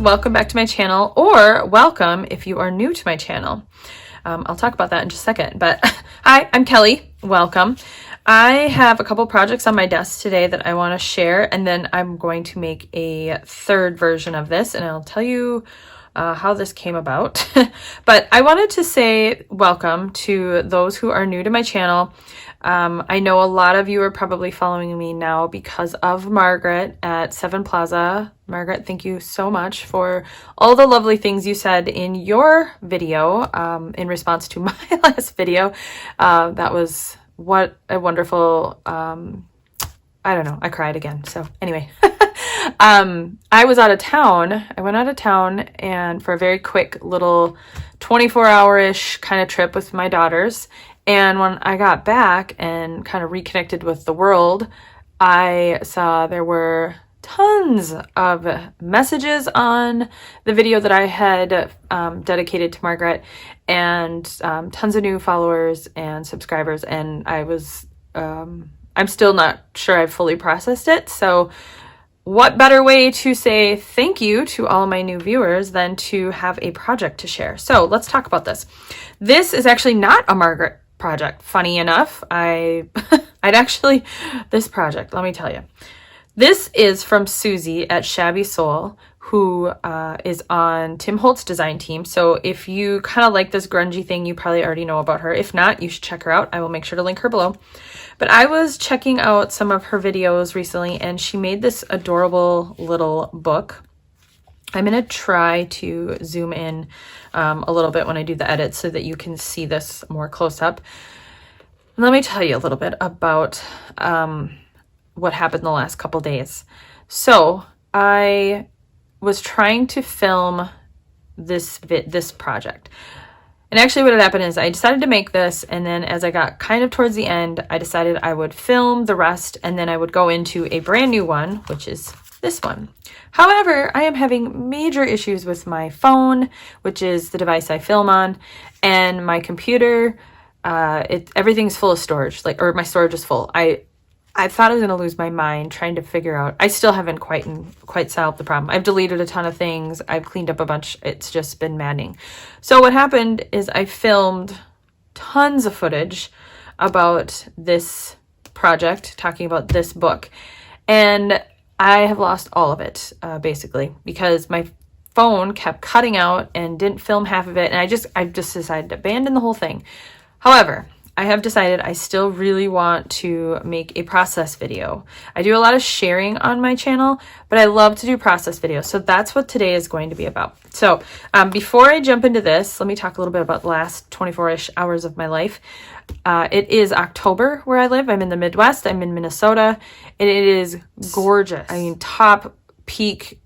welcome back to my channel, or welcome if you are new to my channel. I'll talk about that in just a second, but hi, I'm Kelly. Welcome. I have a couple projects on my desk today that I want to share, and then I'm going to make a third version of this, and I'll tell you how this came about. But I wanted to say welcome to those who are new to my channel. I know a lot of you are probably following me now because of Margaret at 7 Plaza. Margaret, thank you so much for all the lovely things you said in your video in response to my last video. That was what a wonderful, I don't know, I cried again. So anyway, I was out of town. I went out of town and for a very quick little 24-hour-ish kind of trip with my daughters. And when I got back and kind of reconnected with the world, I saw there were tons of messages on the video that I had dedicated to Margaret, and tons of new followers and subscribers. And I was, I'm still not sure I've fully processed it. So what better way to say thank you to all my new viewers than to have a project to share? So let's talk about this. This is actually not a Margaret project. Funny enough, this project, let me tell you. This is from Suzy at Shabby Soul, who is on Tim Holtz's design team. So if you kind of like this grungy thing, you probably already know about her. If not, you should check her out. I will make sure to link her below. But I was checking out some of her videos recently, and she made this adorable little book. I'm going to try to zoom in a little bit when I do the edit so that you can see this more close up. Let me tell you a little bit about what happened the last couple days. So I was trying to film this project. And actually what had happened is I decided to make this, and then as I got kind of towards the end, I decided I would film the rest, and then I would go into a brand new one, which is this one. However, I am having major issues with my phone, which is the device I film on, and my computer. Everything's full of storage, or my storage is full. I thought I was going to lose my mind trying to figure out. I still haven't quite solved the problem. I've deleted a ton of things. I've cleaned up a bunch. It's just been maddening. So what happened is I filmed tons of footage about this project, talking about this book. And I have lost all of it, basically, because my phone kept cutting out and didn't film half of it. And I just decided to abandon the whole thing. However, I have decided I still really want to make a process video. I do a lot of sharing on my channel, but I love to do process videos. So that's what today is going to be about. So before I jump into this, let me talk a little bit about the last 24-ish hours of my life. It is October where I live. I'm in the Midwest. I'm in Minnesota. And it is gorgeous. I mean, top peak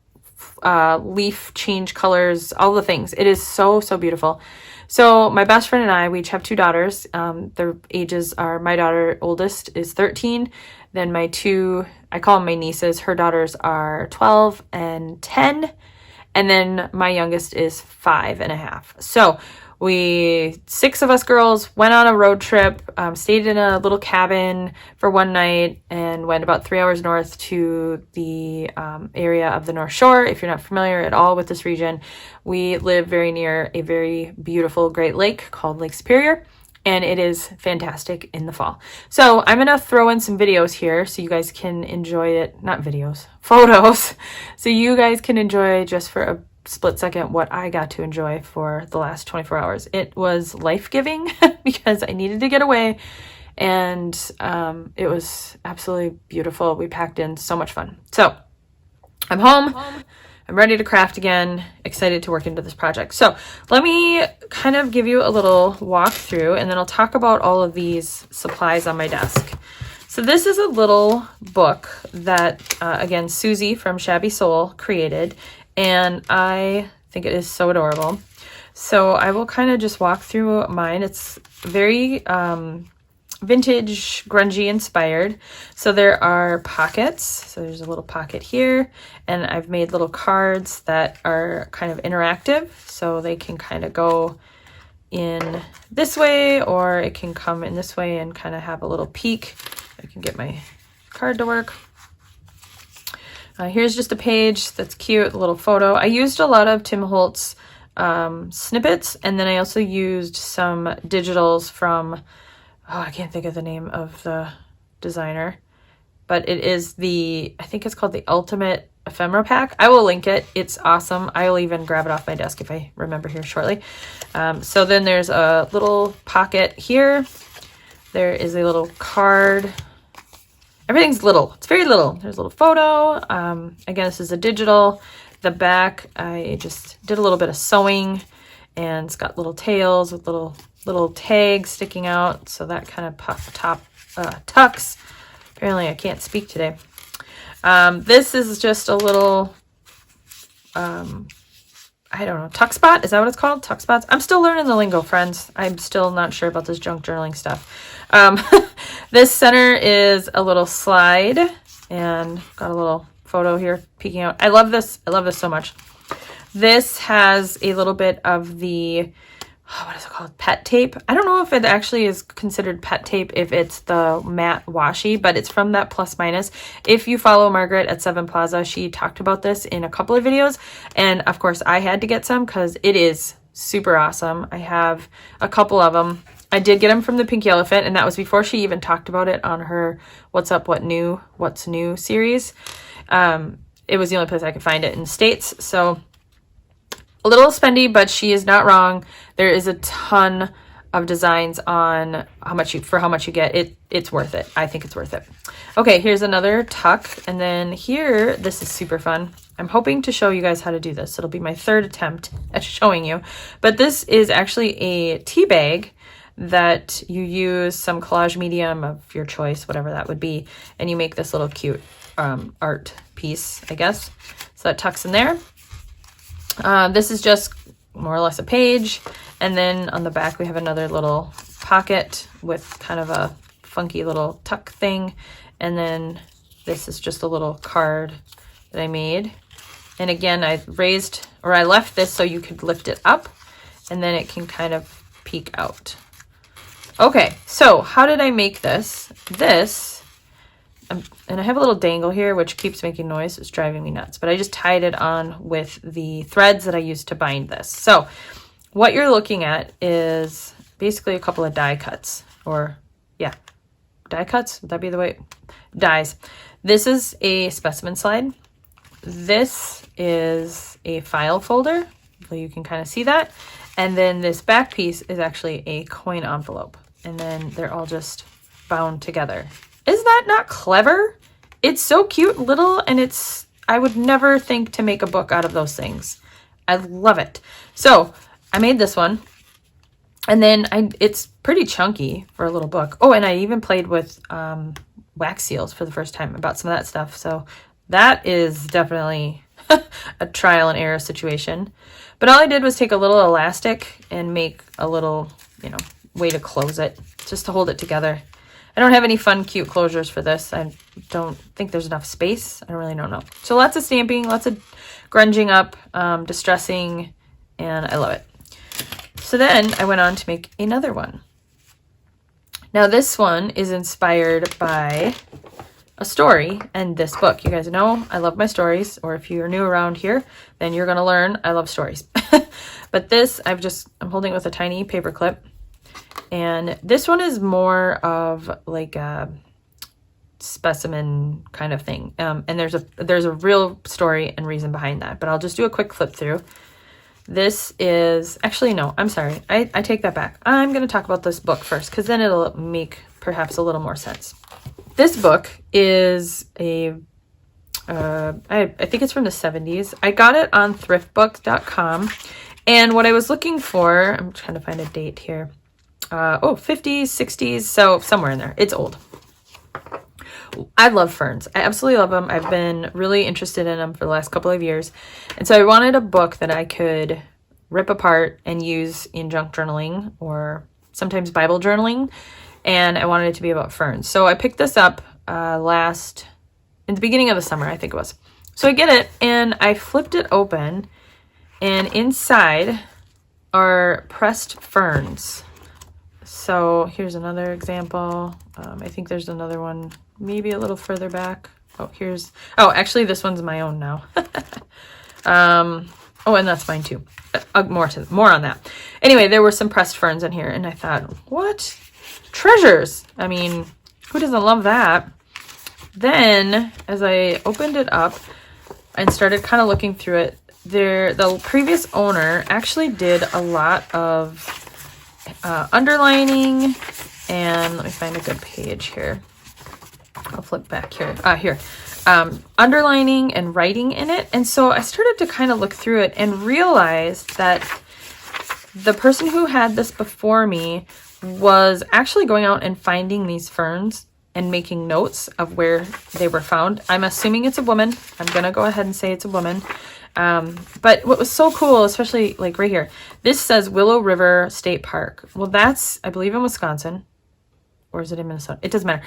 leaf change colors, all the things. It is so, so beautiful. So my best friend and I, we each have two daughters. Their ages are, my daughter oldest is 13. Then my two, I call them my nieces. Her daughters are 12 and 10. And then my youngest is 5.5. So six of us girls went on a road trip, stayed in a little cabin for one night, and went about 3 hours north to the area of the North Shore. If you're not familiar at all with this region, we live very near a very beautiful Great Lake called Lake Superior, and it is fantastic in the fall. So I'm going to throw in some videos here so you guys can enjoy it. Not videos, photos. So you guys can enjoy just for a split second what I got to enjoy for the last 24 hours. It was life-giving because I needed to get away, and it was absolutely beautiful. We packed in so much fun. So I'm home. I'm ready to craft again, excited to work into this project. So let me kind of give you a little walkthrough, and then I'll talk about all of these supplies on my desk. So this is a little book that, again, Suzy from Shabby Soul created, and I think it is so adorable. So I will kind of just walk through mine. It's very vintage, grungy inspired. So there are pockets. So there's a little pocket here, and I've made little cards that are kind of interactive. So they can kind of go in this way, or it can come in this way and kind of have a little peek. I can get my card to work. Here's just a page that's cute, a little photo. I used a lot of Tim Holtz snippets, and then I also used some digitals from, oh, I can't think of the name of the designer, but it is I think it's called the Ultimate Ephemera Pack. I will link it. It's awesome. I will even grab it off my desk if I remember here shortly. So then there's a little pocket here. There is a little card. Everything's little. It's very little. There's a little photo. Again, this is a digital. The back, I just did a little bit of sewing, and it's got little tails with little tags sticking out. So that kind of tucks. Apparently I can't speak today. This is just a little, I don't know, tuck spot. Is that what it's called? Tuck spots? I'm still learning the lingo, friends. I'm still not sure about this junk journaling stuff. This center is a little slide, and got a little photo here peeking out. I love this. I love this so much. This has a little bit of the, what is it called? Pet tape. I don't know if it actually is considered pet tape if it's the matte washi, but it's from that Plus Minus. If you follow Margaret at Seven Plaza, she talked about this in a couple of videos. And of course I had to get some because it is super awesome. I have a couple of them. I did get them from the Pinky Elephant, and that was before she even talked about it on her What's Up, What's New series. It was the only place I could find it in the States. So a little spendy, but she is not wrong. There is a ton of designs on how much you get. It's worth it. I think it's worth it. Okay, here's another tuck. And then here, this is super fun. I'm hoping to show you guys how to do this. It'll be my third attempt at showing you. But this is actually a tea bag that you use some collage medium of your choice, whatever that would be. And you make this little cute art piece, I guess. So that tucks in there. This is just more or less a page, and then on the back we have another little pocket with kind of a funky little tuck thing, and then this is just a little card that I made. And again, I left this so you could lift it up, and then it can kind of peek out. Okay, so how did I make this? And I have a little dangle here, which keeps making noise. It's driving me nuts. But I just tied it on with the threads that I used to bind this. So what you're looking at is basically a couple of die cuts. Or, yeah, die cuts? Would that be the way? Dies. This is a specimen slide. This is a file folder. So you can kind of see that. And then this back piece is actually a coin envelope. And then they're all just bound together. Is that not clever? It's so cute, little, and I would never think to make a book out of those things. I love it. So I made this one, and then it's pretty chunky for a little book. Oh, and I even played with wax seals for the first time about some of that stuff. So that is definitely a trial and error situation. But all I did was take a little elastic and make a little, way to close it, just to hold it together. I don't have any fun, cute closures for this. I don't think there's enough space. I really don't know. So lots of stamping, lots of grunging up, distressing, and I love it. So then I went on to make another one. Now this one is inspired by a story and this book. You guys know I love my stories, or if you're new around here, then you're going to learn I love stories. But this, I'm holding it with a tiny paper clip. And this one is more of like a specimen kind of thing. And there's a real story and reason behind that, but I'll just do a quick flip through. This is, actually, no, I'm sorry. I take that back. I'm going to talk about this book first, because then it'll make perhaps a little more sense. This book is I think it's from the 70s. I got it on thriftbook.com. And what I was looking for, I'm trying to find a date here. 50s, 60s, so somewhere in there. It's old. I love ferns. I absolutely love them. I've been really interested in them for the last couple of years. And so I wanted a book that I could rip apart and use in junk journaling or sometimes Bible journaling. And I wanted it to be about ferns. So I picked this up in the beginning of the summer, I think it was. So I get it and I flipped it open, and inside are pressed ferns. So here's another example. I think there's another one maybe a little further back. Oh, here's, oh, actually this one's my own now. Oh, and that's mine too. More on that. Anyway, there were some pressed ferns in here, and I thought, what? Treasures. I mean, who doesn't love that? Then, as I opened it up and started kind of looking through it, the previous owner actually did a lot of underlining, and let me find a good page here. I'll flip back here. Here. Underlining and writing in it. And so I started to kind of look through it and realize that the person who had this before me was actually going out and finding these ferns and making notes of where they were found. I'm assuming it's a woman. I'm going to go ahead and say it's a woman. But what was so cool, especially like right here, this says Willow River State Park. Well, that's, I believe, in Wisconsin. Or is it in Minnesota? It doesn't matter.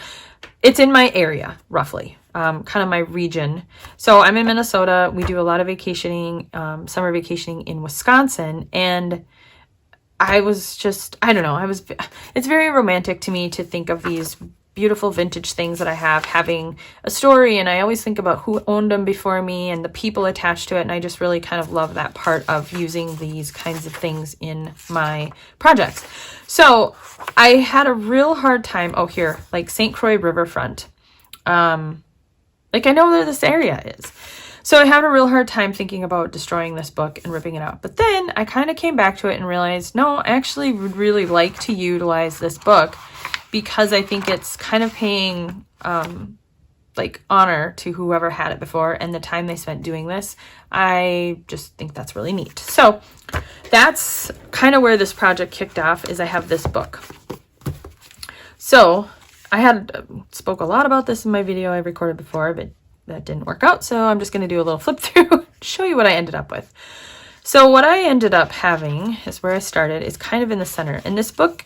It's in my area, roughly, kind of my region. So I'm in Minnesota. We do a lot of vacationing, summer vacationing in Wisconsin. And I was just, I don't know, it's very romantic to me to think of these beautiful vintage things that I have having a story. And I always think about who owned them before me and the people attached to it. And I just really kind of love that part of using these kinds of things in my projects. So I had a real hard time. Oh, here, like St. Croix Riverfront. Like I know where this area is. So I had a real hard time thinking about destroying this book and ripping it out. But then I kind of came back to it and realized, no, I actually would really like to utilize this book because I think it's kind of paying like honor to whoever had it before and the time they spent doing this. I just think that's really neat. So that's kind of where this project kicked off, is I have this book. So I had spoke a lot about this in my video I recorded before, but that didn't work out. So I'm just going to do a little flip through to show you what I ended up with. So what I ended up having is where I started is kind of in the center. In this book,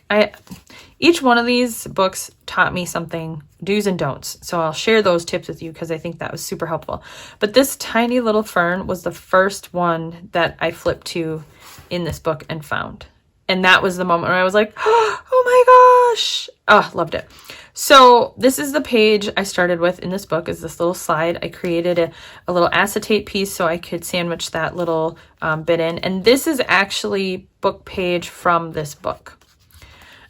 each one of these books taught me something, do's and don'ts. So I'll share those tips with you because I think that was super helpful. But this tiny little fern was the first one that I flipped to in this book and found. And that was the moment where I was like, oh my gosh. Oh, loved it. So this is the page I started with in this book, is this little slide. I created a little acetate piece so I could sandwich that little bit in. And this is actually book page from this book.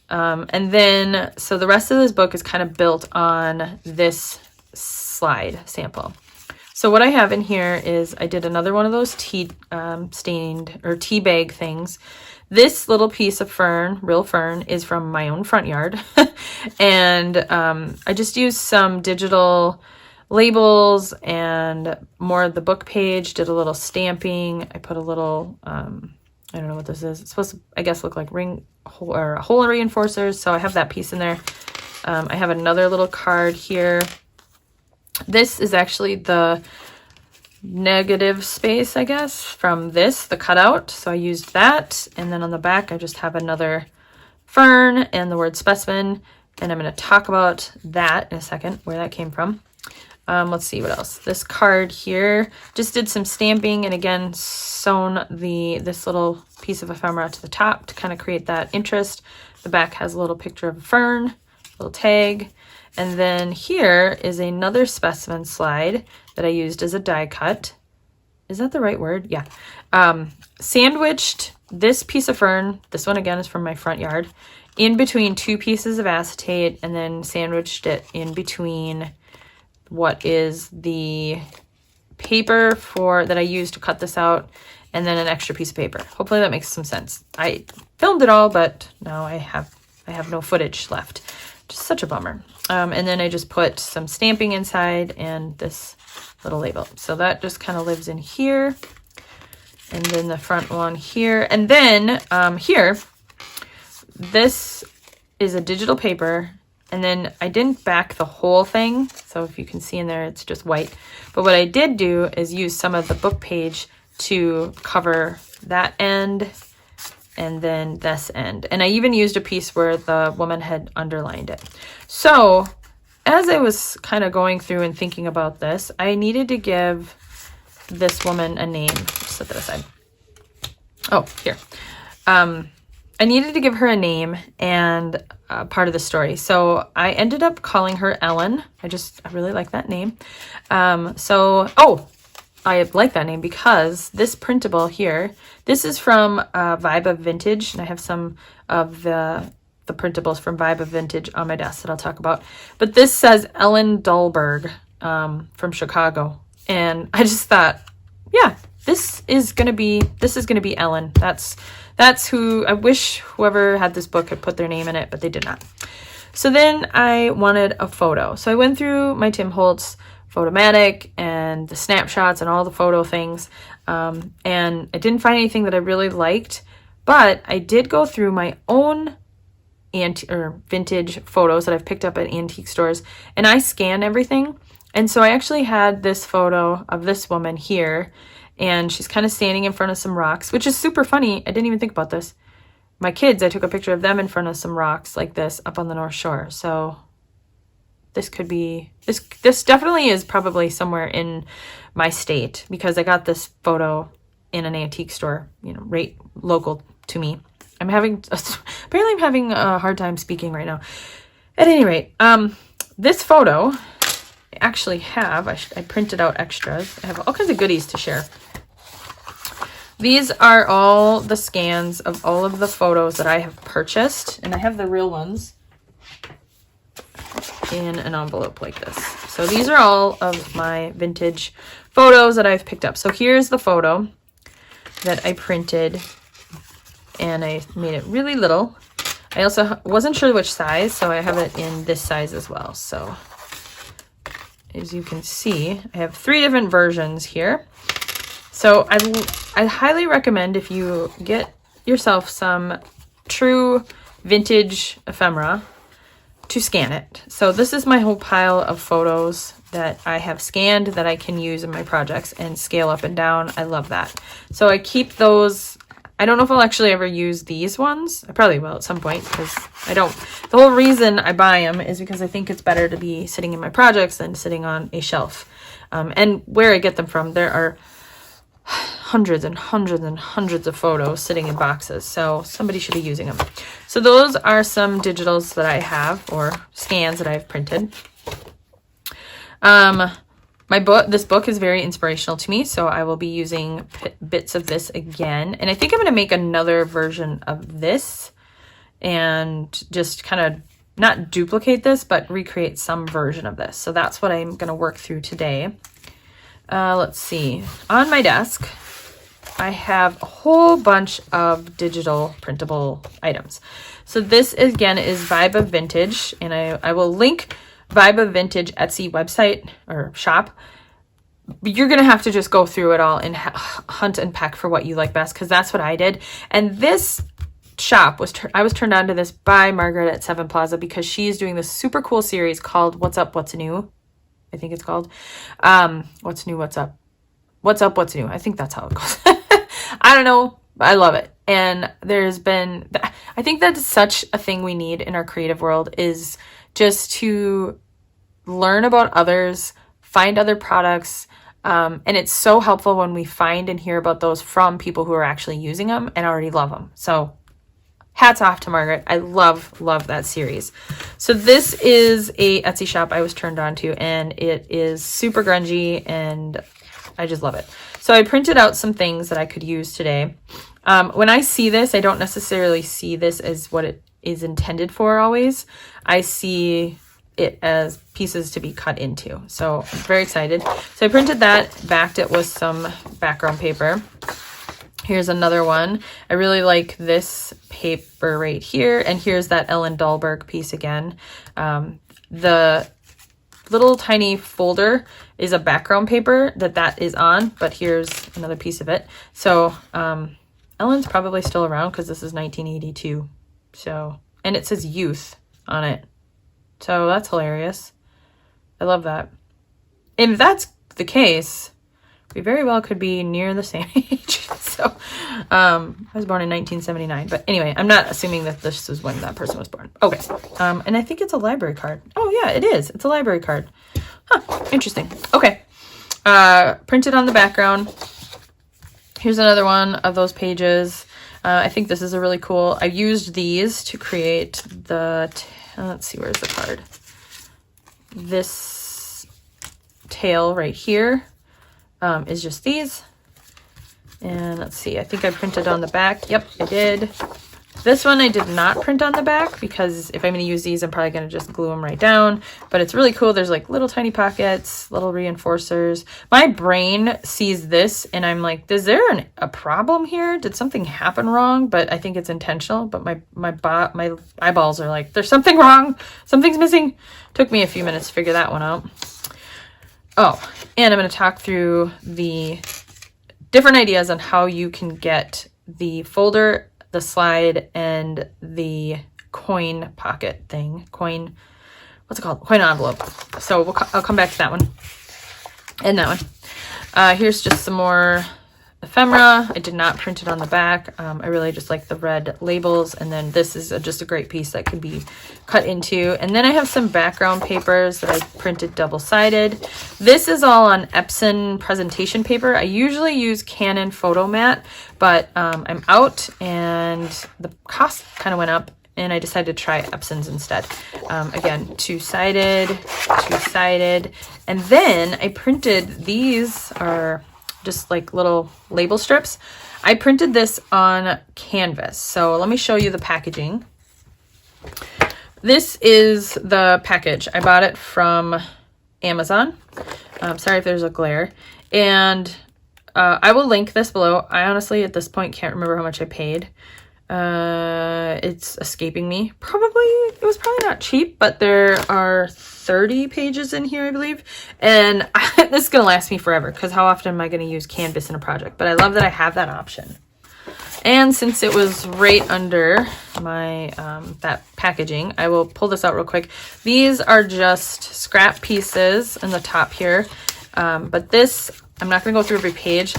And then, so the rest of this book is kind of built on this slide sample. So what I have in here is I did another one of those tea stained or tea bag things. This little piece of fern, real fern, is from my own front yard. And I just used some digital labels and more of the book page, did a little stamping. I put a little, I don't know what this is. It's supposed to, I guess, look like hole reinforcers. So I have that piece in there. I have another little card here. This is actually the negative space, I guess, from this, the cutout. So I used that. And then on the back, I just have another fern and the word specimen. And I'm going to talk about that in a second, where that came from. Let's see what else. This card here, just did some stamping and again, sewn this little piece of ephemera to the top to kind of create that interest. The back has a little picture of a fern, a little tag. And then here is another specimen slide that I used as a die cut. Is that the right word? Yeah. Sandwiched this piece of fern, this one again is from my front yard, in between two pieces of acetate, and then sandwiched it in between what is the paper that I used to cut this out, and then an extra piece of paper. Hopefully that makes some sense. I filmed it all, but now I have no footage left. Just such a bummer. And then I just put some stamping inside and this little label. So that just kind of lives in here. And then the front one here. And then here, this is a digital paper. And then I didn't back the whole thing. So if you can see in there, it's just white. But what I did do is use some of the book page to cover that end and then this end. And I even used a piece where the woman had underlined it. So as I was kind of going through and thinking about this, I needed to give this woman a name. Set that aside. Oh, here. I needed to give her a name and part of the story. So I ended up calling her Ellen. I really like that name. I like that name because this printable here, this is from Vibe of Vintage, and I have some of the printables from Vibe of Vintage on my desk that I'll talk about. But this says Ellen Dahlberg from Chicago, and I just thought, yeah, this is gonna be Ellen. That's who I wish whoever had this book had put their name in it, but they did not. So then I wanted a photo. So I went through my Tim Holtz Photomatic and the snapshots and all the photo things. And I didn't find anything that I really liked, but I did go through my own vintage photos that I've picked up at antique stores, and I scanned everything. And so I actually had this photo of this woman here, and she's kind of standing in front of some rocks, which is super funny. I didn't even think about this. My kids, I took a picture of them in front of some rocks like this up on the North Shore. So this could be, this definitely is probably somewhere in my state, because I got this photo in an antique store, right local to me. Apparently I'm having a hard time speaking right now. At any rate, this photo, I actually have, I printed out extras. I have all kinds of goodies to share. These are all the scans of all of the photos that I have purchased, and I have the real ones in an envelope like this. So these are all of my vintage photos that I've picked up. So here's the photo that I printed, and I made it really little. I also wasn't sure which size, so I have it in this size as well. So as you can see, I have 3 different versions here. So I highly recommend, if you get yourself some true vintage ephemera, to scan it. So this is my whole pile of photos that I have scanned that I can use in my projects and scale up and down. I love that. So I keep those. I don't know if I'll actually ever use these ones. I probably will at some point, because the whole reason I buy them is because I think it's better to be sitting in my projects than sitting on a shelf. And where I get them from, there are hundreds and hundreds and hundreds of photos sitting in boxes, so somebody should be using them. So those are some digitals that I have, or scans that I've printed. This book is very inspirational to me, so I will be using bits of this again, and I think I'm going to make another version of this and just kind of not duplicate this, but recreate some version of this. So that's what I'm going to work through today. Let's see. On my desk, I have a whole bunch of digital printable items. So this again is Vibe of Vintage, and I will link Vibe of Vintage Etsy website or shop. You're going to have to just go through it all and hunt and peck for what you like best, because that's what I did. And this shop I was turned on to this by Margaret at Seven Plaza, because she's doing this super cool series called What's Up, What's New. I think it's called What's New, What's Up. What's Up, What's New. I think that's how it goes. I don't know. I love it. And I think that's such a thing we need in our creative world, is just to learn about others, find other products. And it's so helpful when we find and hear about those from people who are actually using them and already love them. So hats off to Margaret. I love that series. So this is a Etsy shop I was turned on to, and it is super grungy, and I just love it. So I printed out some things that I could use today. When I see this, I don't necessarily see this as what it is intended for always. I see it as pieces to be cut into. So I'm very excited. So I printed that, backed it with some background paper. Here's another one. I really like this paper right here. And here's that Ellen Dahlberg piece again. The little tiny folder is a background paper that is on, but here's another piece of it. So Ellen's probably still around, because this is 1982. So, and it says youth on it. So that's hilarious. I love that. And if that's the case, we very well could be near the same age. So I was born in 1979, but anyway, I'm not assuming that this is when that person was born. Okay. And I think it's a library card. Oh yeah, it is. It's a library card. Huh. Interesting. Okay. Printed on the background. Here's another one of those pages. I think this is a really cool, I used these to create the, let's see, where's the card? This tail right here is just these. And let's see, I think I printed on the back. Yep, I did. This one I did not print on the back because if I'm going to use these, I'm probably going to just glue them right down. But it's really cool. There's like little tiny pockets, little reinforcers. My brain sees this and I'm like, is there a problem here? Did something happen wrong? But I think it's intentional. But my eyeballs are like, there's something wrong. Something's missing. Took me a few minutes to figure that one out. Oh, and I'm going to talk through the different ideas on how you can get the folder, the slide, and the coin pocket thing. What's it called? Coin envelope. So I'll come back to that one. And that one. Here's just some more ephemera. I did not print it on the back. I really just like the red labels. And then this is just a great piece that can be cut into. And then I have some background papers that I printed double-sided. This is all on Epson presentation paper. I usually use Canon Photomat, but I'm out and the cost kind of went up and I decided to try Epson's instead. Again, two-sided. And then I printed, these are just like little label strips. I printed this on canvas. So let me show you the packaging. This is the package. I bought it from Amazon. Sorry if there's a glare. And I will link this below. I honestly, at this point, can't remember how much I paid. It's escaping me. It was probably not cheap, but there are 30 pages in here, I believe. And this is going to last me forever because how often am I going to use canvas in a project? But I love that I have that option. And since it was right under my, that packaging, I will pull this out real quick. These are just scrap pieces in the top here. But this, I'm not going to go through every page,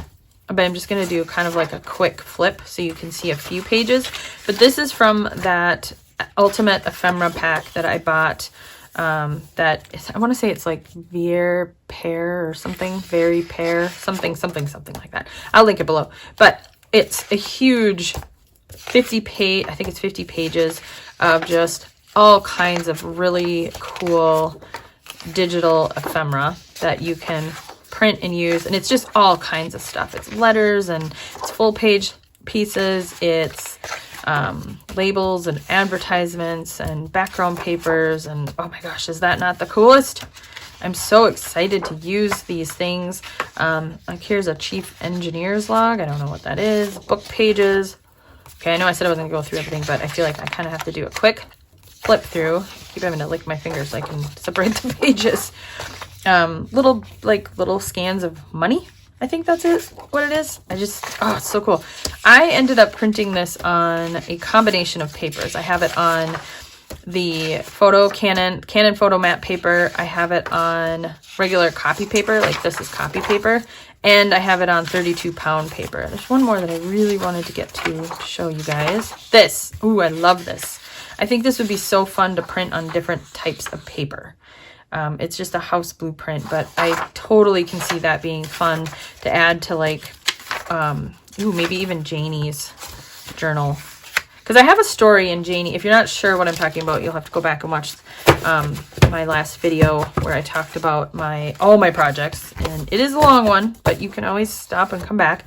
but I'm just going to do kind of like a quick flip so you can see a few pages. But this is from that Ultimate Ephemera pack that I bought. That is, I want to say it's like Vier Pear or something, Very Pear, something like that. I'll link it below. But it's a huge 50 pages of just all kinds of really cool digital ephemera that you can print and use, and it's just all kinds of stuff. It's letters and it's full page pieces, it's labels and advertisements and background papers, and oh my gosh, is that not the coolest? I'm so excited to use these things. Like here's a chief engineer's log. I don't know what that is. Book pages. Okay, I know I said I wasn't gonna go through everything, but I feel like I kind of have to do a quick flip through. I keep having to lick my fingers so I can separate the pages. Little scans of money. I think that's what it is. Oh, it's so cool. I ended up printing this on a combination of papers. I have it on the Canon Photomat paper. I have it on regular copy paper, like this is copy paper, and I have it on 32-pound paper. There's one more that I really wanted to get to show you guys. This. Ooh, I love this. I think this would be so fun to print on different types of paper. It's just a house blueprint, but I totally can see that being fun to add to like, maybe even Janie's journal. Because I have a story in Janie. If you're not sure what I'm talking about, you'll have to go back and watch my last video where I talked about all my projects. And it is a long one, but you can always stop and come back.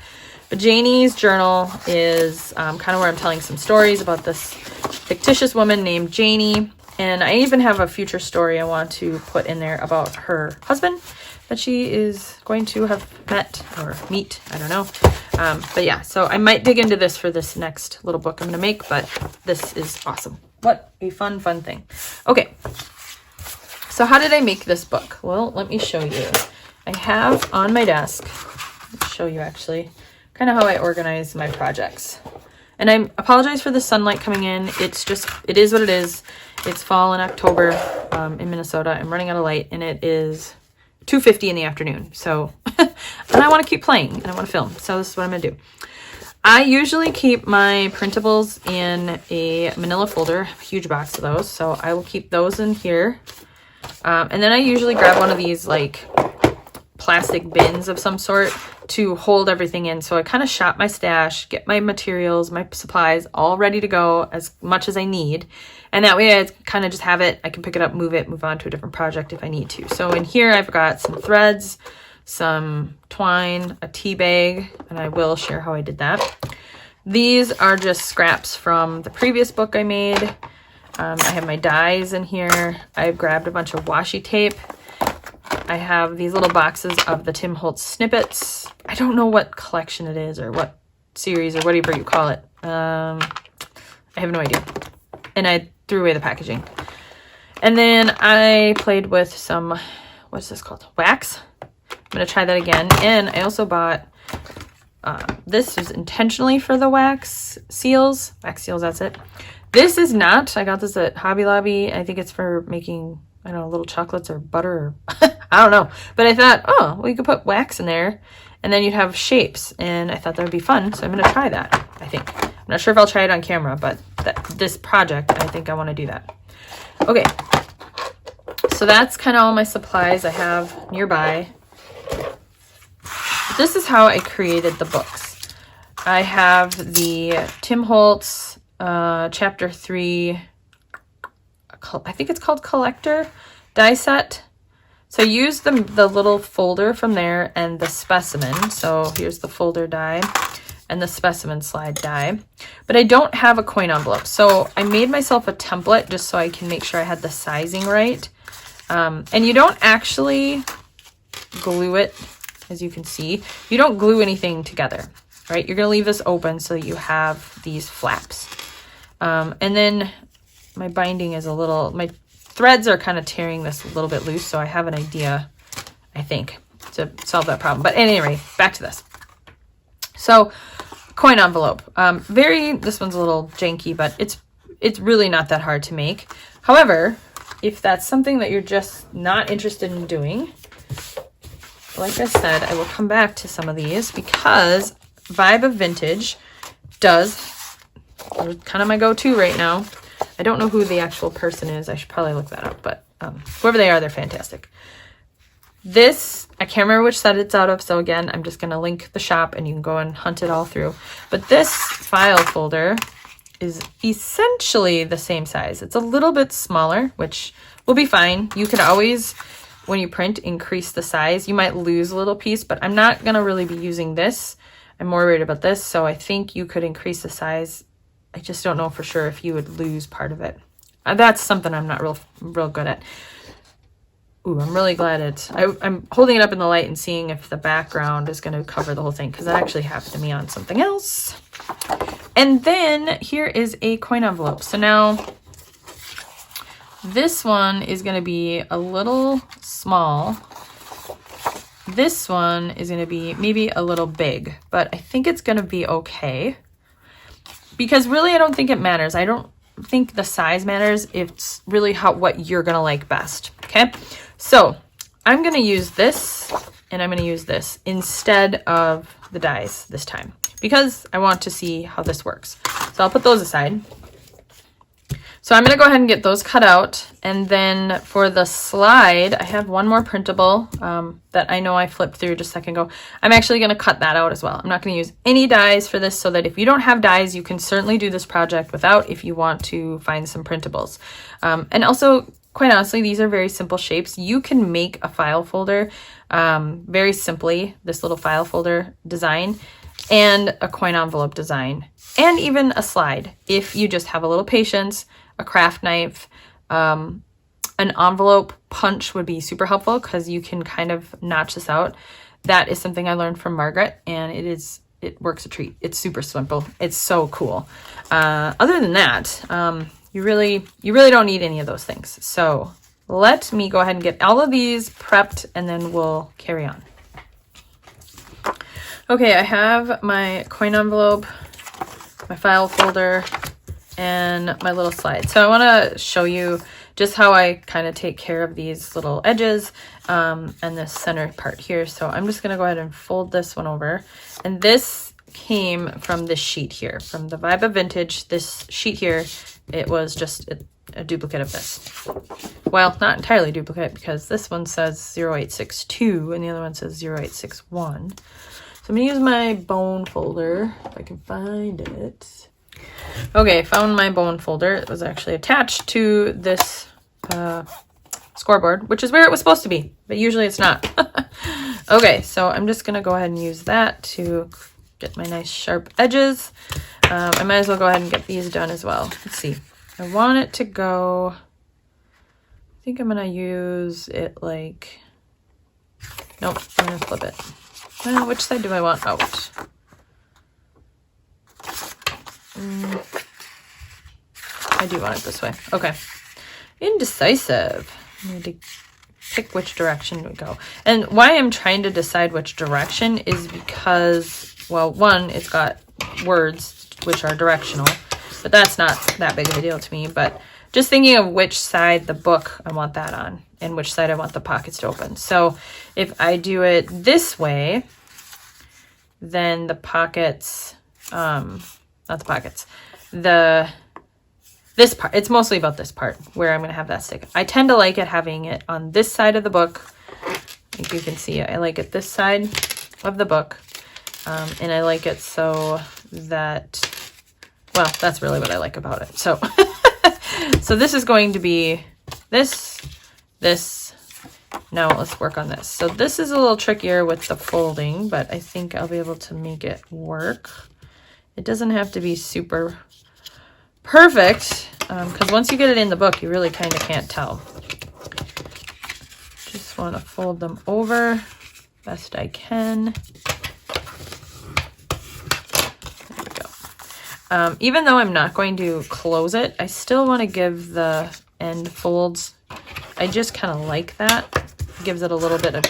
But Janie's journal is kind of where I'm telling some stories about this fictitious woman named Janie. And I even have a future story I want to put in there about her husband that she is going to have met or meet. I don't know. But yeah, so I might dig into this for this next little book I'm going to make, but this is awesome. What a fun thing. Okay. So how did I make this book? Well, let me show you. I have on my desk, I'll show you actually, kind of how I organize my projects. And I apologize for the sunlight coming in. It is what it is. It's fall in October in Minnesota. I'm running out of light, and it is 2:50 in the afternoon. So, and I want to keep playing, and I want to film. So this is what I'm going to do. I usually keep my printables in a manila folder, a huge box of those. So I will keep those in here. And then I usually grab one of these like plastic bins of some sort to hold everything in. So I kind of shop my stash, get my materials, my supplies all ready to go as much as I need. And that way I kind of just have it. I can pick it up, move on to a different project if I need to. So in here I've got some threads, some twine, a tea bag, and I will share how I did that. These are just scraps from the previous book I made. I have my dies in here. I've grabbed a bunch of washi tape. I have these little boxes of the Tim Holtz snippets. I don't know what collection it is or what series or whatever you call it. I have no idea. And I threw away the packaging. And then I played with some, what's this called? Wax. I'm going to try that again. And I also bought, this was intentionally for the wax seals. Wax seals, that's it. This is not. I got this at Hobby Lobby. I think it's for making, I don't know, little chocolates or butter. Or I don't know. But I thought, oh, well, you could put wax in there and then you'd have shapes. And I thought that would be fun. So I'm going to try that, I think. I'm not sure if I'll try it on camera, but this project, I think I want to do that. Okay. So that's kind of all my supplies I have nearby. This is how I created the books. I have the Tim Holtz chapter 3, I think it's called Collector die set. So I used the little folder from there and the specimen. So here's the folder die and the specimen slide die. But I don't have a coin envelope. So I made myself a template just so I can make sure I had the sizing right. And you don't actually glue it, as you can see. You don't glue anything together, right? You're going to leave this open so that you have these flaps. And then my binding is my threads are kind of tearing this a little bit loose, so I have an idea, I think, to solve that problem. But anyway, back to this. So, coin envelope. This one's a little janky, but it's really not that hard to make. However, if that's something that you're just not interested in doing, like I said, I will come back to some of these because Vibe of Vintage does, kind of my go-to right now. I don't know who the actual person is. I should probably look that up, but whoever they are, they're fantastic. This, I can't remember which set it's out of, so again, I'm just going to link the shop and you can go and hunt it all through. But this file folder is essentially the same size. It's a little bit smaller, which will be fine. You can always, when you print, increase the size. You might lose a little piece, but I'm not going to really be using this. I'm more worried about this, so I think you could increase the size. I just don't know for sure if you would lose part of it. That's something I'm not real good at. Ooh, I'm really glad I'm holding it up in the light and seeing if the background is going to cover the whole thing, because that actually happened to me on something else. And then here is a coin envelope. So now this one is going to be a little small. This one is going to be maybe a little big, but I think it's going to be okay. Because really, I don't think it matters. I don't think the size matters. It's really what you're going to like best. Okay. So I'm going to use this and I'm going to use this instead of the dies this time because I want to see how this works. So I'll put those aside. So I'm going to go ahead and get those cut out. And then for the slide, I have one more printable that I know I flipped through just a second ago. I'm actually going to cut that out as well. I'm not going to use any dies for this so that if you don't have dies, you can certainly do this project without if you want to find some printables. And also, quite honestly, these are very simple shapes. You can make a file folder very simply, this little file folder design, and a coin envelope design, and even a slide if you just have a little patience. A craft knife, an envelope punch would be super helpful because you can kind of notch this out. That is something I learned from Margaret, and it works a treat. It's super simple. It's so cool. Other than that, you really don't need any of those things. So let me go ahead and get all of these prepped, and then we'll carry on. Okay, I have my coin envelope, my file folder, and my little slide. So I want to show you just how I kind of take care of these little edges and this center part here. So I'm just going to go ahead and fold this one over. And this came from this sheet here, from the Vibe of Vintage. This sheet here, it was just a duplicate of this. Well, not entirely duplicate because this one says 0862 and the other one says 0861. So I'm gonna use my bone folder if I can find it. Okay, found my bone folder. It was actually attached to this scoreboard, which is where it was supposed to be, but usually it's not. Okay, so I'm just gonna go ahead and use that to get my nice sharp edges. I might as well go ahead and get these done as well. Let's see. I want it to go, I think I'm gonna use it like, nope, I'm gonna flip it. Which side do I want out? I do want it this way. Okay. Indecisive. I need to pick which direction to go. And why I'm trying to decide which direction is because, well, one, it's got words which are directional, but that's not that big of a deal to me. But just thinking of which side the book I want that on and which side I want the pockets to open. So if I do it this way, then the pockets, not the pockets, this part, it's mostly about this part where I'm going to have that stick. I tend to like it having it on this side of the book. Like you can see, I like it this side of the book. And I like it so that, well, that's really what I like about it. So, so this is going to be this. Now let's work on this. So this is a little trickier with the folding, but I think I'll be able to make it work. It doesn't have to be super perfect, because once you get it in the book, you really kind of can't tell. Just want to fold them over best I can. There we go. Even though I'm not going to close it, I still want to give the end folds. I just kind of like that. It gives it a little bit of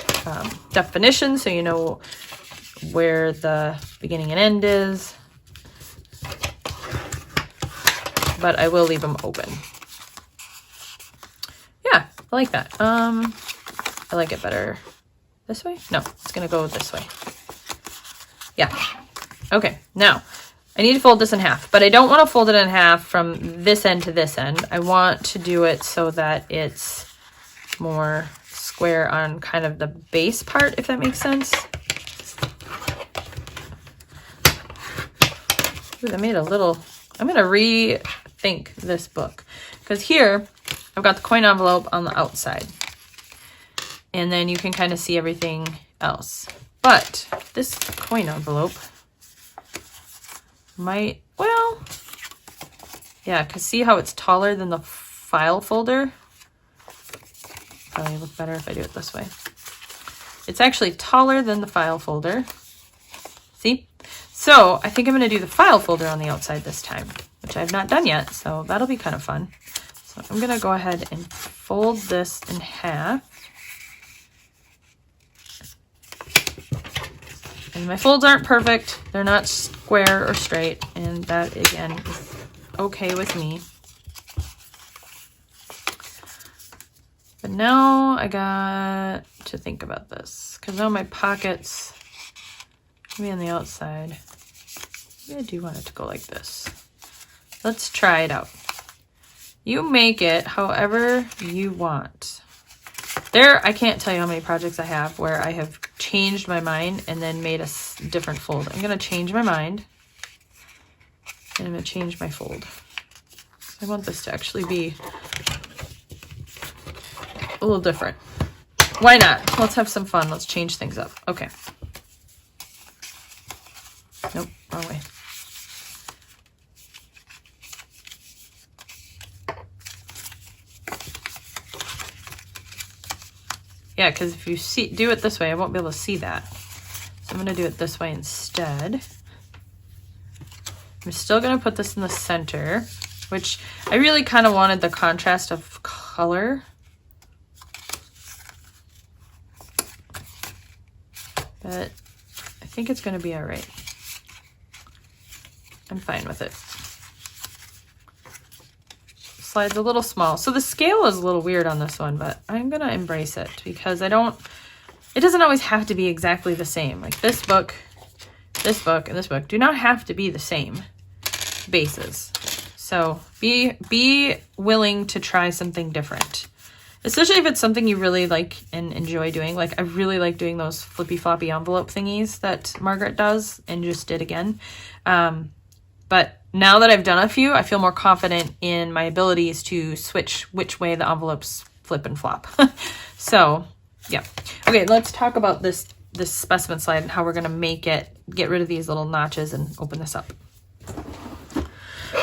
definition, so you know where the beginning and end is. But I will leave them open. Yeah, I like that. I like it better this way. No, it's gonna go this way. Yeah. Okay, now I need to fold this in half, but I don't want to fold it in half from this end to this end. I want to do it so that it's more square on kind of the base part, if that makes sense. Ooh, that made a little, I'm gonna rethink this book, because here I've got the coin envelope on the outside and then you can kind of see everything else, but this coin envelope might, well, yeah, because see how it's taller than the file folder? Probably look better if I do it this way. It's actually taller than the file folder. See? So I think I'm going to do the file folder on the outside this time, which I've not done yet, so that'll be kind of fun. So I'm going to go ahead and fold this in half. And my folds aren't perfect. They're not square or straight, and that, again, is okay with me. But now I got to think about this, because now my pockets maybe on the outside. Maybe I do want it to go like this. Let's try it out. You make it however you want. There, I can't tell you how many projects I have where I have changed my mind and then made a different fold. I'm going to change my mind and I'm going to change my fold. I want this to actually be a little different. Why not? Let's have some fun. Let's change things up. Okay. Nope, wrong way. Yeah, because if you do it this way, I won't be able to see that. So I'm going to do it this way instead. I'm still going to put this in the center, which I really kind of wanted the contrast of color. But I think it's going to be all right. I'm fine with it. Slide's a little small. So the scale is a little weird on this one, but I'm going to embrace it because it doesn't always have to be exactly the same. Like this book, and this book do not have to be the same bases. So be willing to try something different, especially if it's something you really like and enjoy doing. Like I really like doing those flippy floppy envelope thingies that Margaret does and just did again. But now that I've done a few, I feel more confident in my abilities to switch which way the envelopes flip and flop. So yeah. Okay, let's talk about this specimen slide and how we're gonna make it, get rid of these little notches and open this up.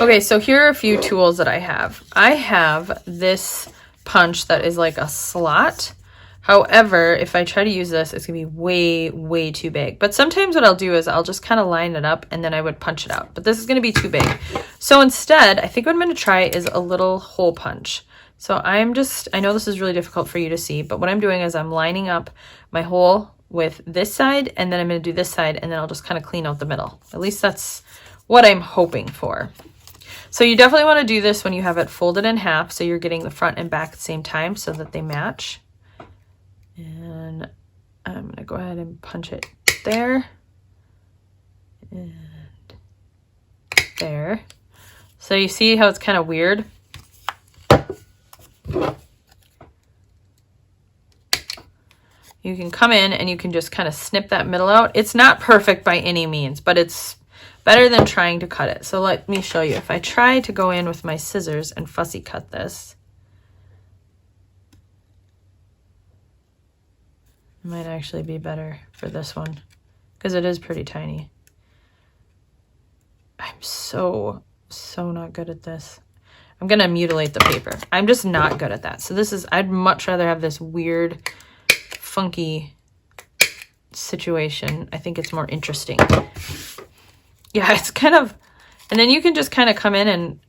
Okay, so here are a few tools that I have. I have this punch that is like a slot. However, if I try to use this, it's gonna be way too big. But sometimes what I'll do is I'll just kind of line it up and then I would punch it out. But this is gonna be too big. So instead, I think what I'm gonna try is a little hole punch. So I know this is really difficult for you to see, but what I'm doing is I'm lining up my hole with this side, and then I'm gonna do this side, and then I'll just kind of clean out the middle. At least that's what I'm hoping for. So you definitely want to do this when you have it folded in half, so you're getting the front and back at the same time so that they match. And I'm going to go ahead and punch it there and there. So you see how it's kind of weird? You can come in and you can just kind of snip that middle out. It's not perfect by any means, but it's better than trying to cut it. So let me show you. If I try to go in with my scissors and fussy cut this, it might actually be better for this one because it is pretty tiny. I'm so not good at this. I'm gonna mutilate the paper. I'm just not good at that. So I'd much rather have this weird, funky situation. I think it's more interesting. Yeah, it's kind of, and then you can just kind of come in and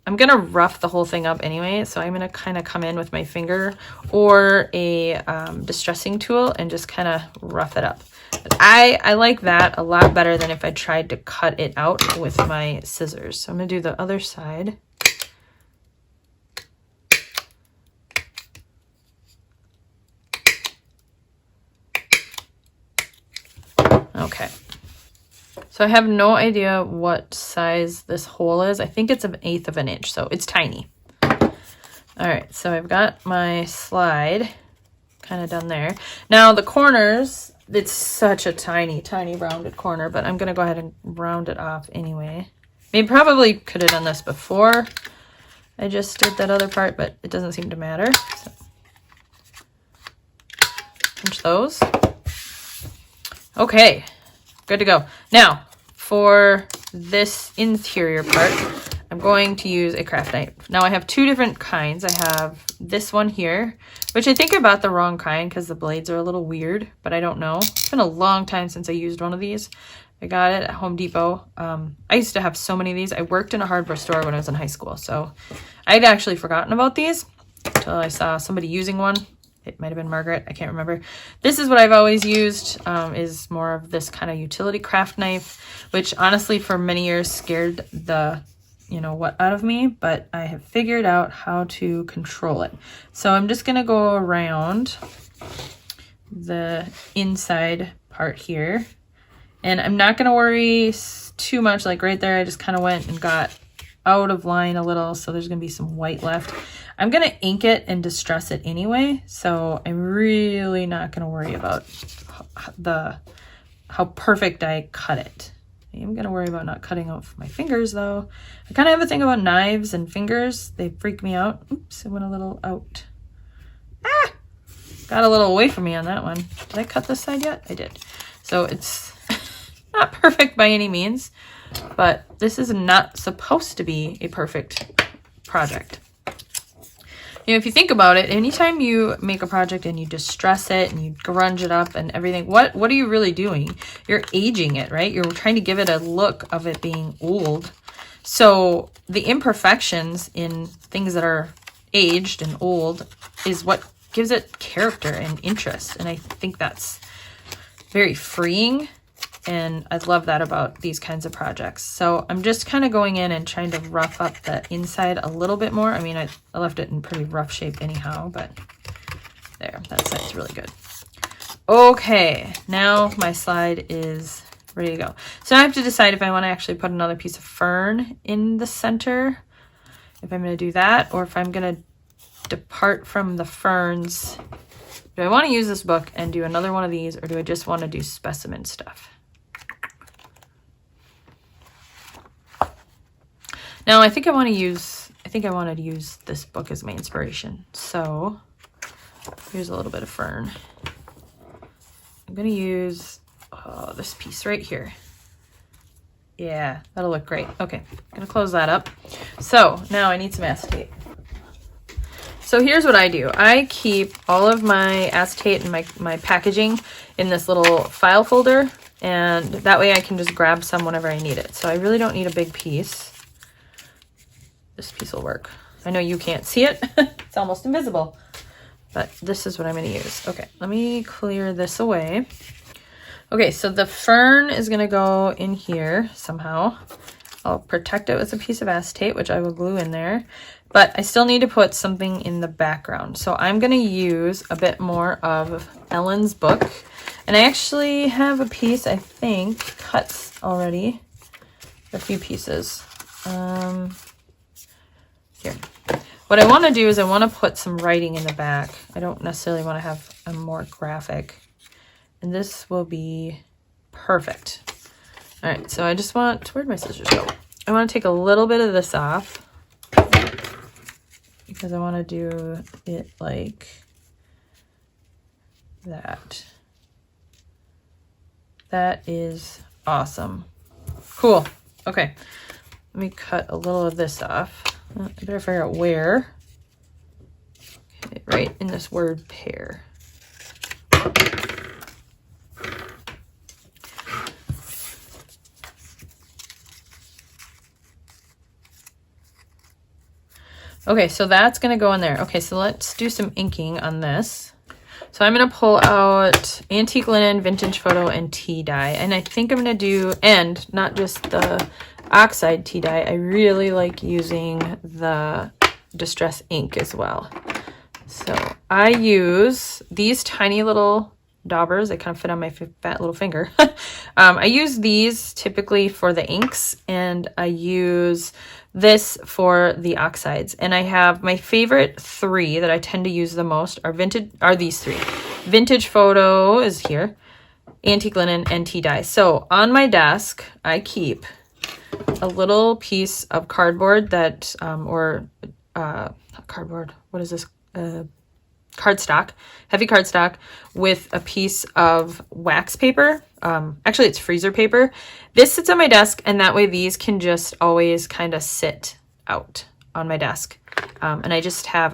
I'm going to rough the whole thing up anyway. So I'm going to kind of come in with my finger or a distressing tool and just kind of rough it up. But I like that a lot better than if I tried to cut it out with my scissors. So I'm going to do the other side. Okay. So I have no idea what size this hole is. I think it's 1/8 of an inch, so it's tiny. All right, so I've got my slide kind of done there. Now the corners, it's such a tiny rounded corner, but I'm gonna go ahead and round it off anyway. Maybe probably could have done this before I just did that other part, but it doesn't seem to matter. So punch those. Okay. Good to go. Now, for this interior part, I'm going to use a craft knife. Now, I have two different kinds. I have this one here, which I think I bought the wrong kind because the blades are a little weird, but I don't know. It's been a long time since I used one of these. I got it at Home Depot. I used to have so many of these. I worked in a hardware store when I was in high school, so I'd actually forgotten about these until I saw somebody using one. It might have been Margaret. I can't remember. This is what I've always used, is more of this kind of utility craft knife, which honestly for many years scared the, what out of me, but I have figured out how to control it. So I'm just going to go around the inside part here, and I'm not going to worry too much. Like right there, I just kind of went and got out of line a little, so there's going to be some white left. I'm going to ink it and distress it anyway, so I'm really not going to worry about how perfect I cut it. I'm going to worry about not cutting off my fingers, though. I kind of have a thing about knives and fingers. They freak me out. Oops, it went a little out. Ah! Got a little away from me on that one. Did I cut this side yet? I did. So it's not perfect by any means, but this is not supposed to be a perfect project. If you think about it, anytime you make a project and you distress it and you grunge it up and everything, what are you really doing? You're aging it, right? You're trying to give it a look of it being old. So the imperfections in things that are aged and old is what gives it character and interest. And I think that's very freeing. And I love that about these kinds of projects. So I'm just kind of going in and trying to rough up the inside a little bit more. I mean, I left it in pretty rough shape anyhow, but there, that side's really good. Okay, now my slide is ready to go. So I have to decide if I want to actually put another piece of fern in the center if I'm going to do that or if I'm going to depart from the ferns. Do I want to use this book and do another one of these, or do I just want to do specimen stuff? Now, I think I wanted to use this book as my inspiration. So here's a little bit of fern. I'm going to use this piece right here. Yeah, that'll look great. Okay, I'm going to close that up. So now I need some acetate. So here's what I do. I keep all of my acetate and my packaging in this little file folder, and that way I can just grab some whenever I need it. So I really don't need a big piece. This piece will work. I know you can't see it. It's almost invisible. But this is what I'm going to use. Okay, let me clear this away. Okay, so the fern is going to go in here somehow. I'll protect it with a piece of acetate, which I will glue in there. But I still need to put something in the background. So I'm going to use a bit more of Ellen's book. And I actually have a piece, I think, cut already. A few pieces. Here. What I want to do is I want to put some writing in the back. I don't necessarily want to have a more graphic. And this will be perfect. All right, so I just want, where'd my scissors go? I want to take a little bit of this off because I want to do it like that. That is awesome. Cool. Okay, let me cut a little of this off. I better figure out where. Okay, right in this word pair. Okay, so that's going to go in there. Okay, so let's do some inking on this. So I'm going to pull out antique linen, vintage photo, and tea dye. And I think I'm going to do, and not just the oxide tea dye, I really like using the distress ink as well. So I use these tiny little daubers. They kind of fit on my fat little finger. I use these typically for the inks, and I use this for the oxides. And I have my favorite three that I tend to use the most are these three. Vintage photo is here, antique linen, and tea dye. So on my desk, I keep a little piece of cardboard that, not cardboard, what is this? Cardstock, heavy cardstock with a piece of wax paper. Actually, it's freezer paper. This sits on my desk, and that way these can just always kind of sit out on my desk. And I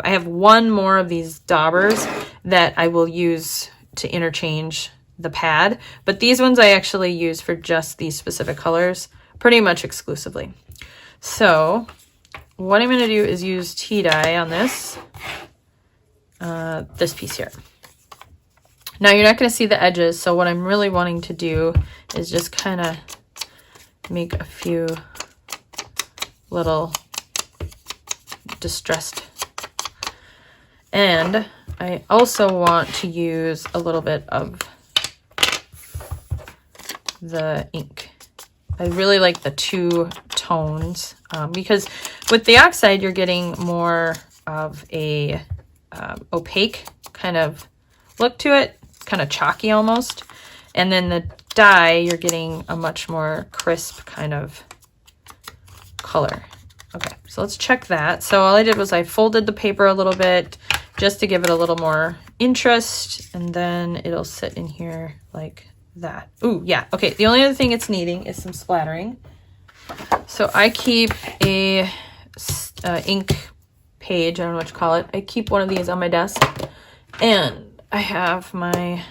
have one more of these daubers that I will use to interchange the pad, but these ones I actually use for just these specific colors pretty much exclusively. So what I'm going to do is use tea dye on this. This piece here. Now you're not going to see the edges, so what I'm really wanting to do is just kind of make a few little distressed. And I also want to use a little bit of the ink. I really like the two tones because with the oxide you're getting more of a opaque kind of look to it, kind of chalky almost, and then the dye you're getting a much more crisp kind of color. Okay, so let's check that. So all I did was I folded the paper a little bit just to give it a little more interest, and then it'll sit in here like that. Ooh, yeah, okay, the only other thing it's needing is some splattering. So I keep a ink page, I don't know what you call it. I keep one of these on my desk, and I have my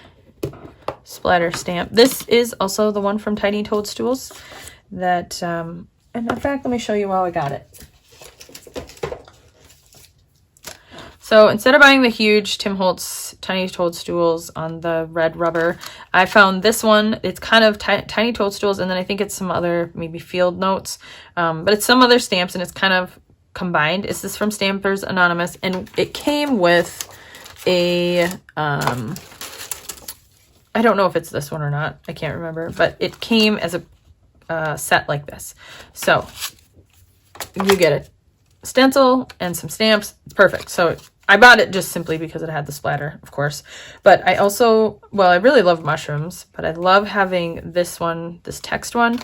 splatter stamp. This is also the one from Tiny Toadstools that, and in fact, let me show you how I got it. So instead of buying the huge Tim Holtz Tiny Toadstools on the red rubber, I found this one. It's kind of Tiny Toadstools, and then I think it's some other maybe Field Notes, but it's some other stamps, and it's kind of combined. It's this from Stampers Anonymous, and it came with a I don't know if it's this one or not, I can't remember, but it came as a set like this. So you get stencil and some stamps. It's perfect. So I bought it just simply because it had the splatter, of course. But I also, well, I really love mushrooms, but I love having this one, this text one.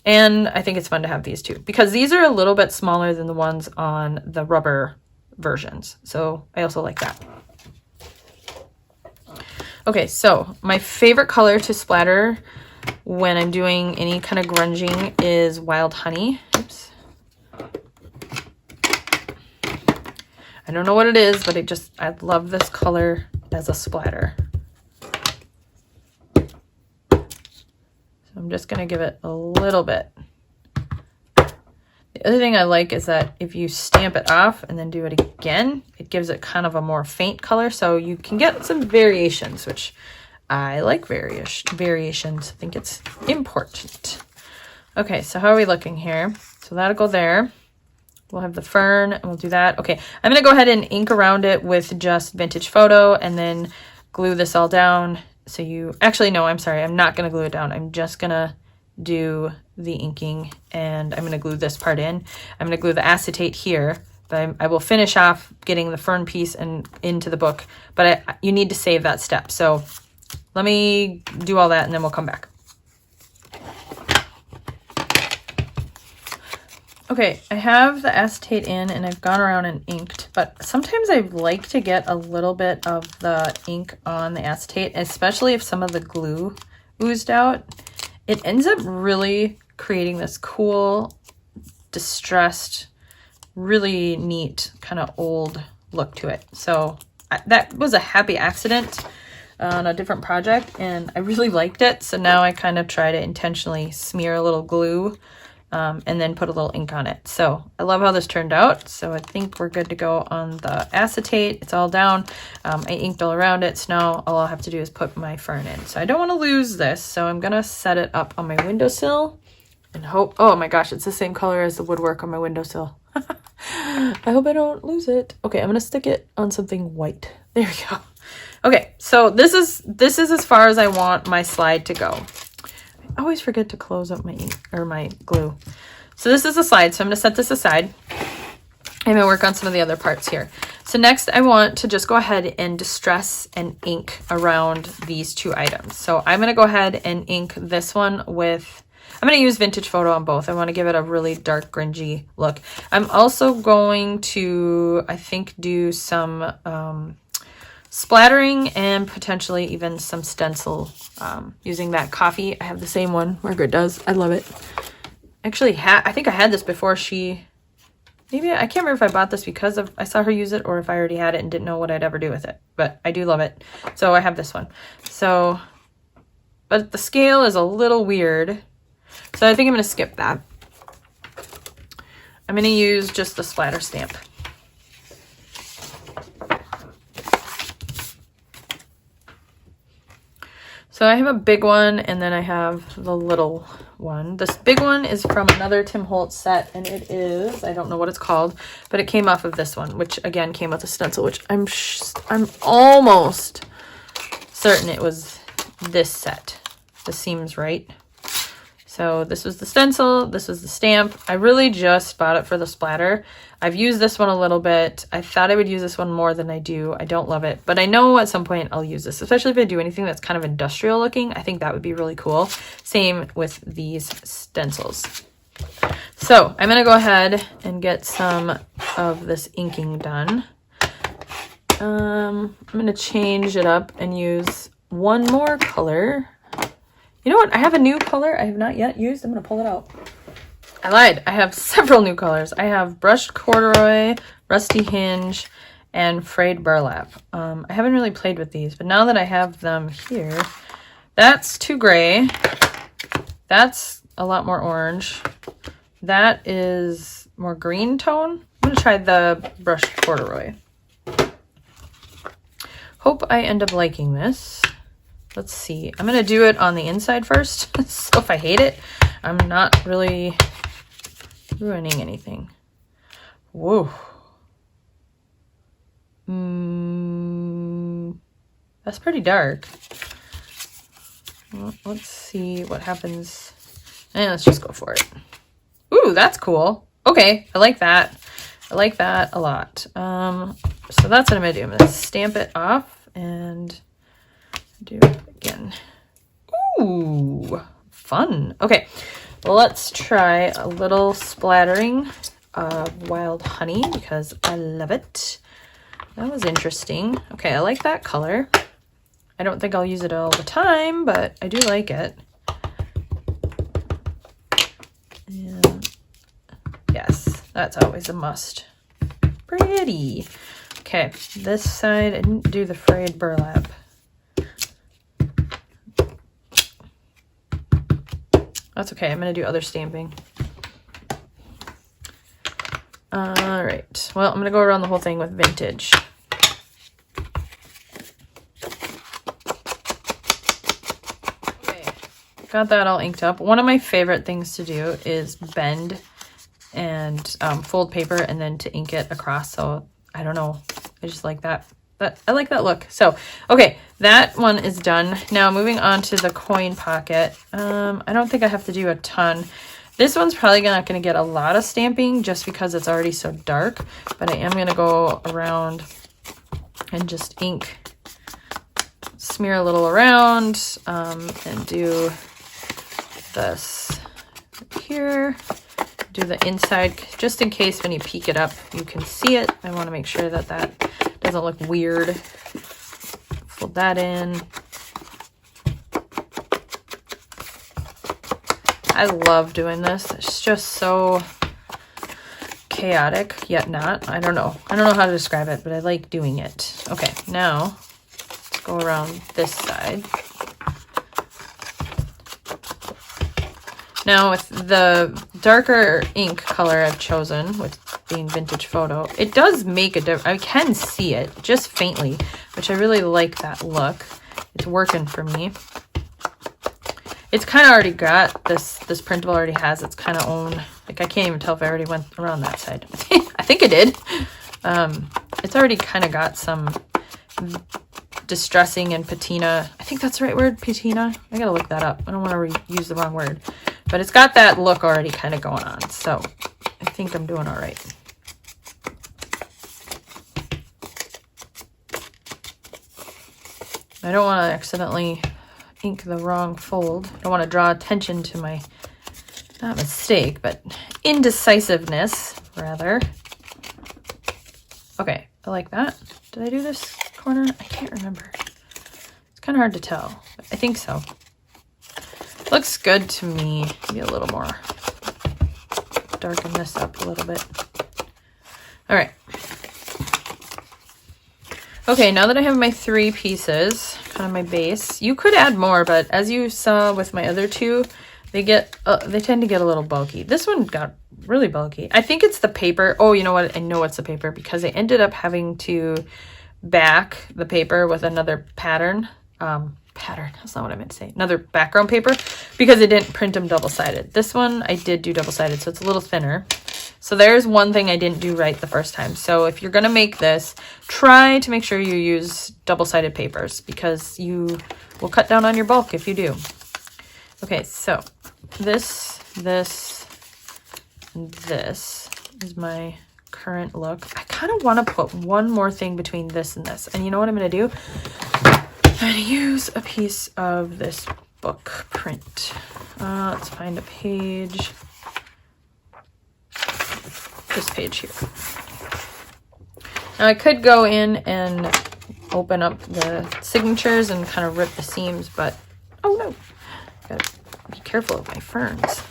And I think it's fun to have these too, because these are a little bit smaller than the ones on the rubber versions. So I also like that. Okay, so my favorite color to splatter when I'm doing any kind of grunging is Wild Honey. Oops. I don't know what it is, but I love this color as a splatter. So I'm just going to give it a little bit. The other thing I like is that if you stamp it off and then do it again, it gives it kind of a more faint color. So you can get some variations, which I like variations. I think it's important. Okay, so how are we looking here? So that'll go there. We'll have the fern and we'll do that. Okay, I'm going to go ahead and ink around it with just Vintage Photo and then glue this all down. So you, actually, no, I'm sorry. I'm not going to glue it down. I'm just going to do the inking and I'm going to glue this part in. I'm going to glue the acetate here, but I will finish off getting the fern piece and into the book, but you need to save that step. So let me do all that and then we'll come back. Okay, I have the acetate in and I've gone around and inked, but sometimes I like to get a little bit of the ink on the acetate, especially if some of the glue oozed out. It ends up really creating this cool, distressed, really neat kind of old look to it. So that was a happy accident on a different project and I really liked it. So now I kind of try to intentionally smear a little glue and then put a little ink on it. So I love how this turned out. So I think we're good to go on the acetate. It's all down. I inked all around it. So now all I'll have to do is put my fern in. So I don't want to lose this. So I'm going to set it up on my windowsill and hope, oh my gosh, it's the same color as the woodwork on my windowsill. I hope I don't lose it. Okay, I'm going to stick it on something white. There we go. Okay, so this is as far as I want my slide to go. I always forget to close up my ink or my glue. So this is a slide, so I'm going to set this aside. I'm going to work on some of the other parts here. So next I want to just go ahead and distress and ink around these two items. So I'm going to go ahead and ink this one with, I'm going to use Vintage Photo on both. I want to give it a really dark grungy look. I'm also going to, I think, do some splattering and potentially even some stencil using that coffee. I have the same one Margaret does. I love it. Actually, I think I had this before maybe I can't remember if I bought this because I saw her use it or if I already had it and didn't know what I'd ever do with it, but I do love it. So I have this one. So, but the scale is a little weird. So I think I'm going to skip that. I'm going to use just the splatter stamp. So I have a big one and then I have the little one. This big one is from another Tim Holtz set and it is, I don't know what it's called, but it came off of this one, which again came with a stencil, which I'm almost certain it was this set. This seems right. So this was the stencil, this was the stamp. I really just bought it for the splatter. I've used this one a little bit. I thought I would use this one more than I do. I don't love it, but I know at some point I'll use this, especially if I do anything that's kind of industrial looking. I think that would be really cool. Same with these stencils. So I'm gonna go ahead and get some of this inking done. I'm gonna change it up and use one more color. You know what? I have a new color I have not yet used. I'm going to pull it out. I lied. I have several new colors. I have brushed corduroy, rusty hinge, and frayed burlap. I haven't really played with these, but now that I have them here, that's too gray. That's a lot more orange. That is more green tone. I'm going to try the brushed corduroy. Hope I end up liking this. Let's see. I'm going to do it on the inside first. So if I hate it, I'm not really ruining anything. Whoa. That's pretty dark. Well, let's see what happens. And let's just go for it. Ooh, that's cool. Okay, I like that. I like that a lot. So that's what I'm gonna do. I'm gonna stamp it off and do it again. Ooh, fun. Okay, well, let's try a little splattering of wild honey because I love it. That was interesting. Okay, I like that color. I don't think I'll use it all the time, but I do like it. And yes, that's always a must. Pretty. Okay, this side, I didn't do the frayed burlap. That's okay, I'm gonna do other stamping. All right, well, I'm gonna go around the whole thing with vintage. Okay, got that all inked up. One of my favorite things to do is bend and fold paper and then to ink it across. So I don't know, I just like that. But I like that look. So, okay, that one is done. Now moving on to the coin pocket. I don't think I have to do a ton. This one's probably not going to get a lot of stamping just because it's already so dark, but I am going to go around and just ink, smear a little around, and do this here. Do the inside just in case when you peek it up you can see it. I want to make sure that that doesn't look weird. Fold that in. I love doing this. It's just so chaotic yet not. I don't know how to describe it, but I like doing it. Okay, now let's go around this side. Now with the darker ink color I've chosen, with being vintage photo, it does make a difference. I can see it just faintly, which I really like that look. It's working for me. It's kind of already got this printable already has its kind of own, like I can't even tell if I already went around that side. I think it did. It's already kind of got some distressing and patina. I think that's the right word, patina. I gotta look that up. I don't want to use the wrong word. But it's got that look already kind of going on. So I think I'm doing all right. I don't want to accidentally ink the wrong fold. I don't want to draw attention to my, not mistake, but indecisiveness, rather. Okay, I like that. Did I do this corner? I can't remember. It's kind of hard to tell. I think so. Looks good to me. Maybe a little more. Darken this up a little bit. All right. Okay, now that I have my 3 pieces, kind of my base, you could add more, but as you saw with my other 2, they tend to get a little bulky. This one got really bulky. I think it's the paper. Oh, you know what? I know it's the paper because I ended up having to back the paper with another pattern. That's not what I meant to say. Another background paper because I didn't print them double-sided. This one I did do double-sided, so it's a little thinner. So there's one thing I didn't do right the first time. So if you're going to make this, try to make sure you use double-sided papers because you will cut down on your bulk if you do. Okay, so this, and this is my current look. I kind of want to put one more thing between this and this. And you know what I'm going to do? I'm going to use a piece of this book print. Let's find a page. This page here. Now I could go in and open up the signatures and kind of rip the seams, but oh no, gotta be careful of my ferns.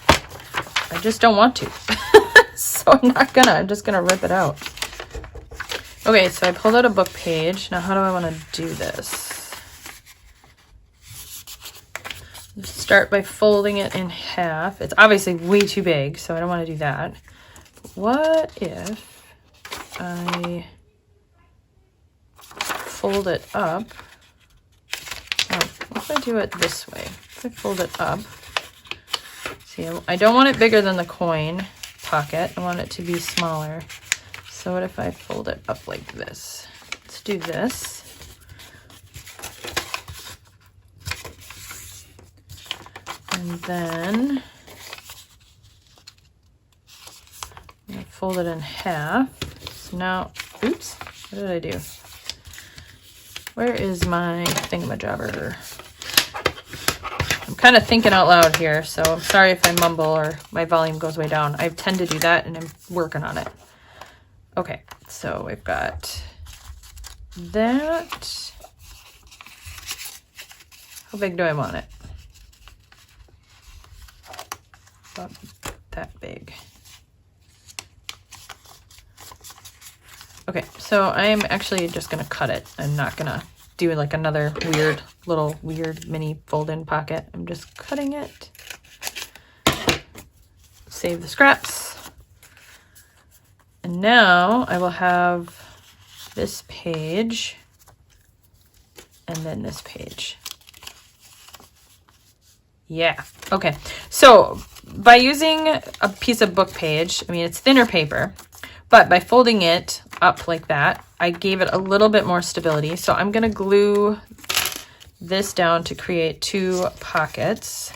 I just don't want to. So I'm just gonna rip it out. Okay, so I pulled out a book page. Now how do I want to do this? Start by folding it in half. It's obviously way too big, so I don't want to do that. What if I fold it up? Oh, what if I do it this way? If I fold it up, see, I don't want it bigger than the coin pocket. I want it to be smaller. So what if I fold it up like this? Let's do this. And then I'm going to fold it in half. So now, oops, what did I do? Where is my thingamajobber? I'm kind of thinking out loud here, so I'm sorry if I mumble or my volume goes way down. I tend to do that, and I'm working on it. Okay, so we've got that. How big do I want it? About that big. Okay, so I'm actually just gonna cut it. I'm not gonna do like another weird mini fold-in pocket. I'm just cutting it. Save the scraps. And now I will have this page and then this page. Yeah, okay. So by using a piece of book page, I mean, it's thinner paper, but by folding it up like that, I gave it a little bit more stability. So I'm gonna glue this down to create 2 pockets.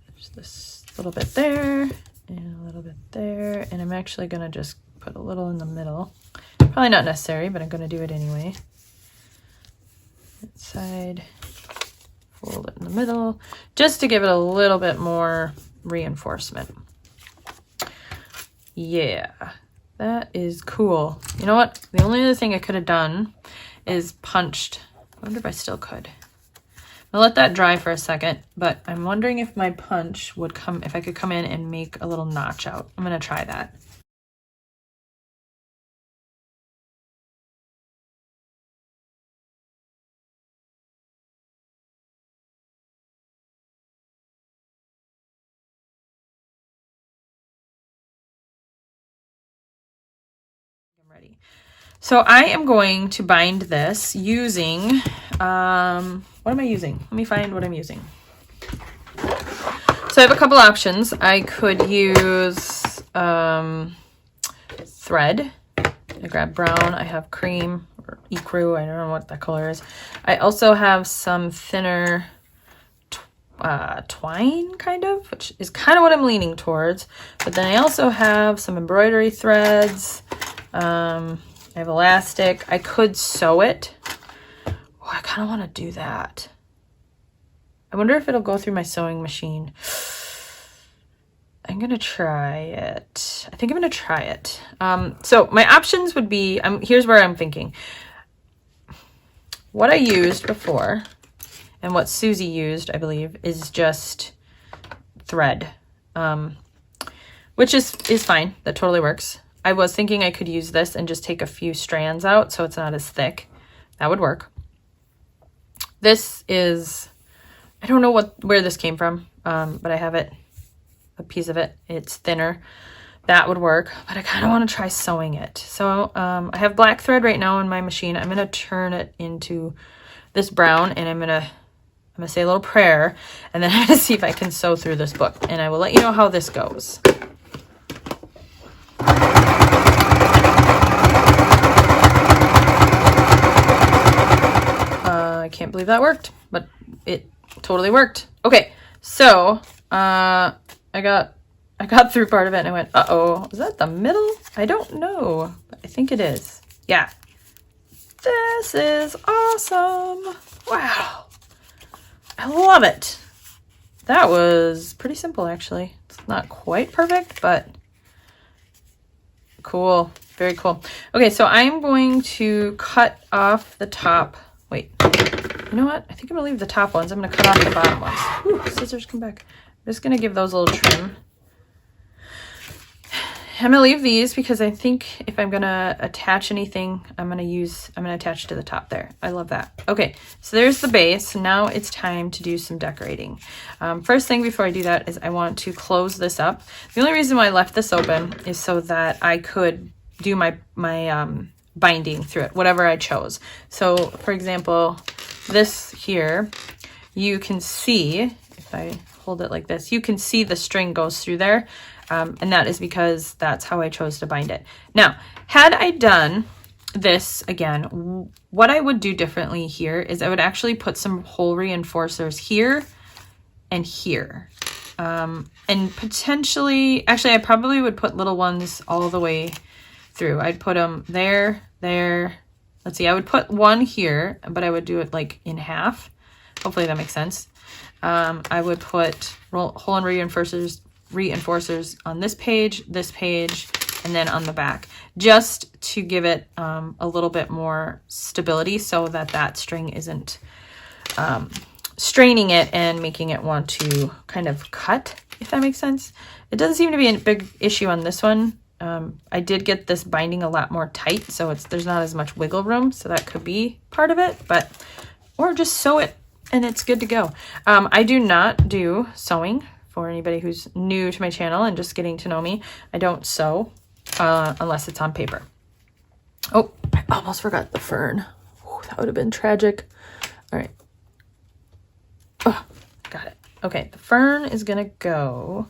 There's this little bit there and a little bit there. And I'm actually gonna just put a little in the middle. Probably not necessary, but I'm gonna do it anyway. That side, fold it in the middle, just to give it a little bit more reinforcement. Yeah, that is cool. You know what? The only other thing I could have done is punched. I wonder if I still could. I'll let that dry for a second, but I'm wondering if my punch would come, if I could come in and make a little notch out. I'm gonna try that. I'm ready. So I am going to bind this using, what am I using? Let me find what I'm using. So I have a couple options. I could use thread. I grab brown. I have cream or ecru. I don't know what that color is. I also have some thinner twine, kind of, which is kind of what I'm leaning towards. But then I also have some embroidery threads. I have elastic. I could sew it. Oh, I kind of want to do that. I wonder if it'll go through my sewing machine. I'm going to try it. I think I'm going to try it. So my options would be, here's where I'm thinking. What I used before and what Suzy used, I believe, is just thread, which is fine. That totally works. I was thinking I could use this and just take a few strands out so it's not as thick. That would work. This is, I don't know where this came from, but I have it, a piece of it. It's thinner. That would work, but I kind of want to try sewing it. So I have black thread right now in my machine. I'm going to turn it into this brown, and I'm going to say a little prayer, and then I'm going to see if I can sew through this book, and I will let you know how this goes. I can't believe that worked, but it totally worked. Okay, so I got through part of it and I went, uh-oh, is that the middle? I don't know, but I think it is. Yeah. This is awesome. Wow. I love it. That was pretty simple, actually. It's not quite perfect, but cool. Very cool. Okay, so I'm going to cut off the top. Wait, you know what? I think I'm gonna leave the top ones. I'm gonna cut off the bottom ones. Ooh, scissors, come back. I'm just gonna give those a little trim. I'm gonna leave these because I think if I'm gonna attach anything, I'm gonna attach to the top there. I love that. Okay, so there's the base. Now it's time to do some decorating. First thing before I do that is I want to close this up. The only reason why I left this open is so that I could do my binding through it, whatever I chose. So for example, this here, you can see, if I hold it like this, you can see the string goes through there. And that is because that's how I chose to bind it. Now, had I done this again, what I would do differently here is I would actually put some hole reinforcers here and here. And potentially, actually, I probably would put little ones all the way through. I'd put them there, there. Let's see, I would put one here, but I would do it like in half. Hopefully that makes sense. I would put hole and reinforcers on this page, and then on the back, just to give it a little bit more stability so that that string isn't straining it and making it want to kind of cut, if that makes sense. It doesn't seem to be a big issue on this one. I did get this binding a lot more tight, so there's not as much wiggle room, so that could be part of it, or just sew it and it's good to go. I do not do sewing. For anybody who's new to my channel and just getting to know me, I don't sew unless it's on paper. Oh, I almost forgot the fern. Ooh, that would have been tragic. All right. Oh, got it. Okay, the fern is gonna go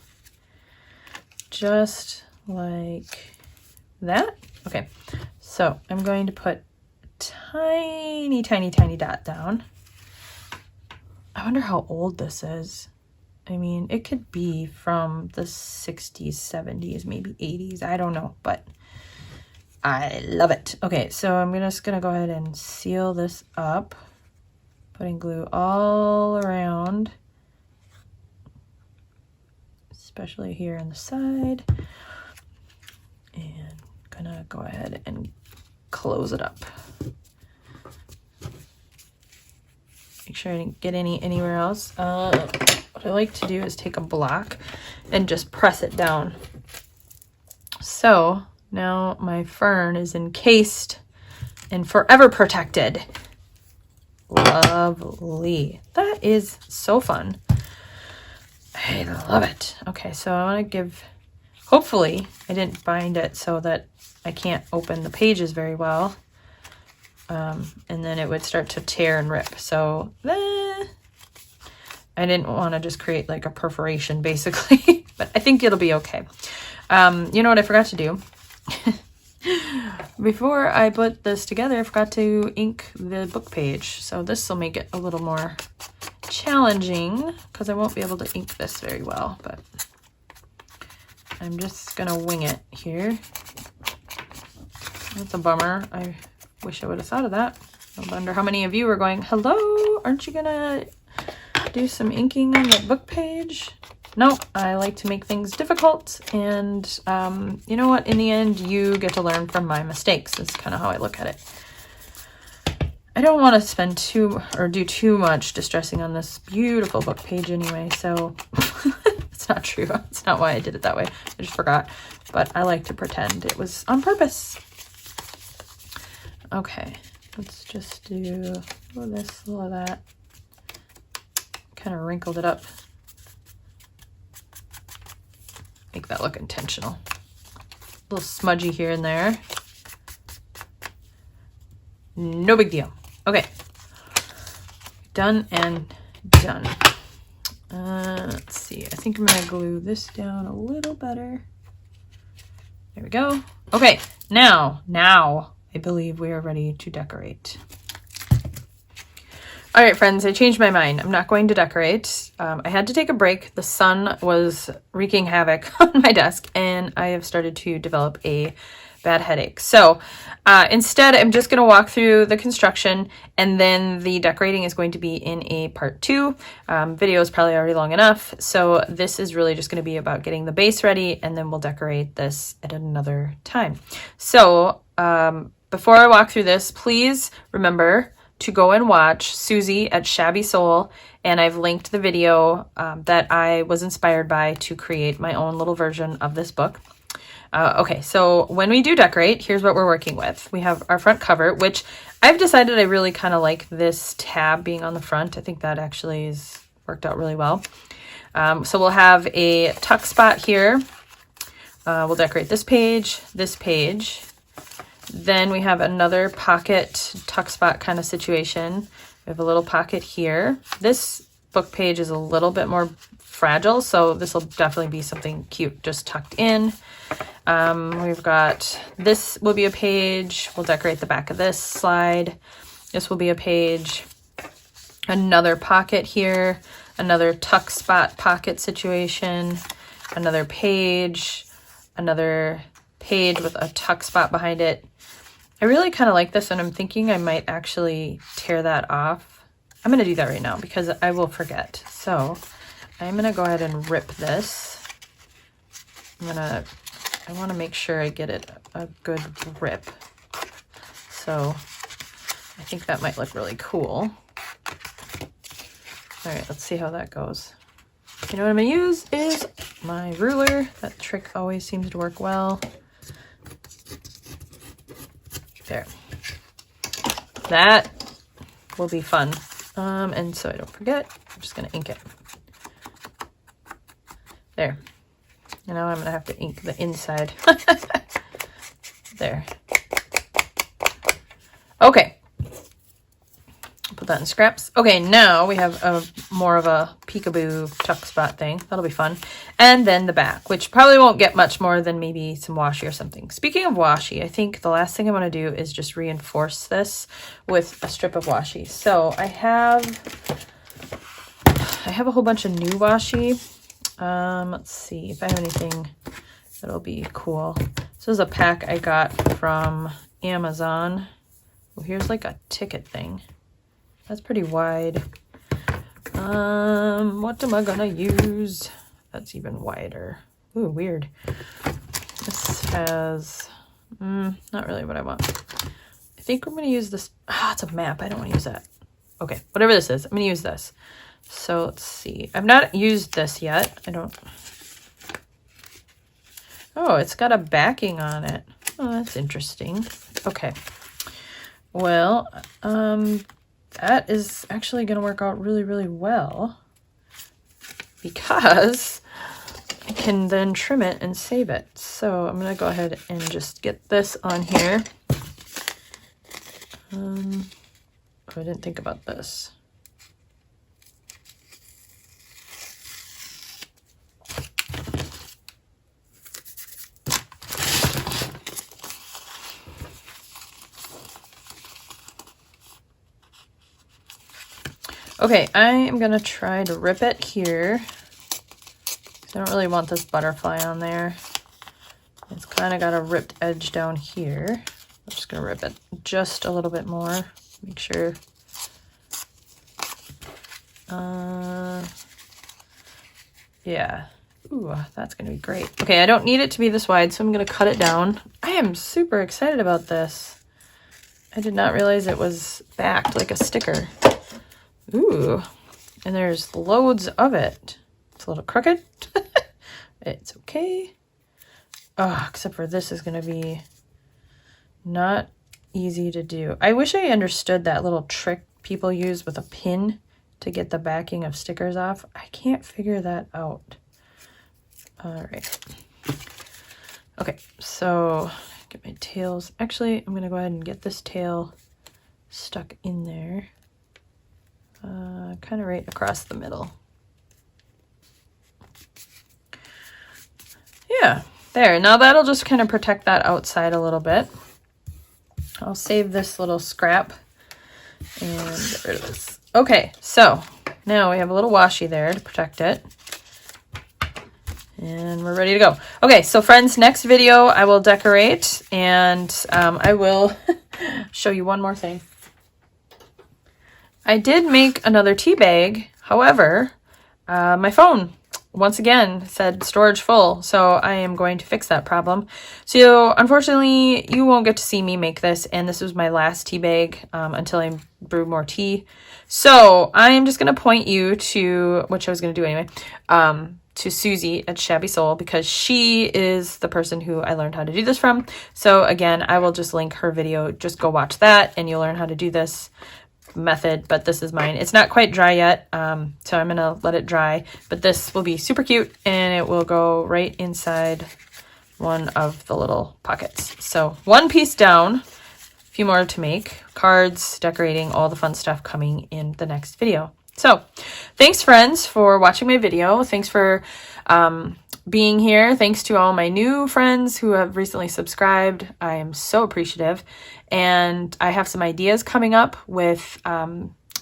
just like that. Okay, so I'm going to put a tiny, tiny, tiny dot down. I wonder how old this is. I mean, it could be from the 60s, 70s, maybe 80s. I don't know, but I love it. Okay, so I'm just going to go ahead and seal this up, putting glue all around, especially here on the side. And going to go ahead and close it up. Make sure I didn't get anywhere else. What I like to do is take a block and just press it down. So now my fern is encased and forever protected. Lovely. That is so fun. I love it. Okay, so I want to give, hopefully I didn't bind it so that I can't open the pages very well. And then it would start to tear and rip. So I didn't want to just create like a perforation basically, but I think it'll be okay. You know what I forgot to do? Before I put this together, I forgot to ink the book page. So this will make it a little more challenging because I won't be able to ink this very well, but I'm just gonna wing it here. That's a bummer. I wish I would have thought of that. I wonder how many of you are going, hello, aren't you gonna do some inking on the book page? No, I like to make things difficult, and you know what, in the end you get to learn from my mistakes. That's kind of how I look at it. I don't want to spend do too much distressing on this beautiful book page anyway, so it's not true. It's not why I did it that way. I just forgot, but I like to pretend it was on purpose. Okay, let's just do a little of this, a little of that. Kind of wrinkled it up. Make that look intentional. A little smudgy here and there. No big deal. Okay. Done and done. Let's see. I think I'm going to glue this down a little better. There we go. Okay. Now, I believe we are ready to decorate. All right, friends, I changed my mind. I'm not going to decorate. I had to take a break. The sun was wreaking havoc on my desk, and I have started to develop a bad headache. So instead, I'm just going to walk through the construction, and then the decorating is going to be in a part 2. Video is probably already long enough. So this is really just going to be about getting the base ready, and then we'll decorate this at another time. So before I walk through this, please remember to go and watch Suzy at Shabby Soul, and I've linked the video that I was inspired by to create my own little version of this book. Okay, so when we do decorate, here's what we're working with. We have our front cover, which I've decided I really kind of like this tab being on the front. I think that actually has worked out really well. So we'll have a tuck spot here. We'll decorate this page. Then we have another pocket tuck spot kind of situation. We have a little pocket here. This book page is a little bit more fragile, so this will definitely be something cute just tucked in. We've got, this will be a page. We'll decorate the back of this slide. This will be a page. Another pocket here. another tuck spot pocket situation, another page with a tuck spot behind it. I really kind of like this, and I'm thinking I might actually tear that off. I'm going to do that right now because I will forget. So I'm going to go ahead and rip this. I want to make sure I get it a good rip. So I think that might look really cool. All right, let's see how that goes. You know what I'm going to use is my ruler. That trick always seems to work well. There. That will be fun. And so I don't forget, I'm just going to ink it. There. And now I'm going to have to ink the inside. There. Okay. Put that in scraps. Okay, now we have more of a peekaboo tuck spot thing. That'll be fun. And then the back, which probably won't get much more than maybe some washi or something. Speaking of washi, I think the last thing I want to do is just reinforce this with a strip of washi. So I have a whole bunch of new washi. Let's see if I have anything that'll be cool. This is a pack I got from Amazon. Well, here's like a ticket thing. That's pretty wide. What am I gonna use? That's even wider. Ooh, weird. This has, not really what I want. I think I'm gonna use this. It's a map. I don't want to use that. Okay, whatever this is, I'm gonna use this. So let's see. I've not used this yet. Oh, it's got a backing on it. Oh, that's interesting. Okay. Well, that is actually going to work out really, really well because I can then trim it and save it. So I'm going to go ahead and just get this on here. Oh, I didn't think about this. Okay, I am going to try to rip it here. I don't really want this butterfly on there. It's kind of got a ripped edge down here. I'm just going to rip it just a little bit more. Make sure. Yeah. Ooh, that's going to be great. Okay, I don't need it to be this wide, so I'm going to cut it down. I am super excited about this. I did not realize it was backed like a sticker. Ooh, and there's loads of it. It's a little crooked. It's okay. Oh, except for this is going to be not easy to do. I wish I understood that little trick people use with a pin to get the backing of stickers off. I can't figure that out. All right. Okay, so get my tails. Actually, I'm going to go ahead and get this tail stuck in there. Kind of right across the middle. Yeah, there. Now that'll just kind of protect that outside a little bit. I'll save this little scrap and get rid of this. Okay, so now we have a little washi there to protect it. And we're ready to go. Okay, so friends, next video I will decorate and I will show you one more thing. I did make another tea bag. However, my phone once again said storage full, so I am going to fix that problem. So unfortunately, you won't get to see me make this, and this was my last tea bag until I brew more tea. So I am just going to point you to, which I was going to do anyway, to Suzy at Shabby Soul, because she is the person who I learned how to do this from. So again, I will just link her video. Just go watch that and you'll learn how to do this method, but this is mine. It's not quite dry yet, so I'm gonna let it dry, but this will be super cute and it will go right inside one of the little pockets. So one piece down, a few more to make, cards, decorating, all the fun stuff coming in the next video. So thanks friends for watching my video. Thanks for being here. Thanks to all my new friends who have recently subscribed. I am so appreciative. And I have some ideas coming up with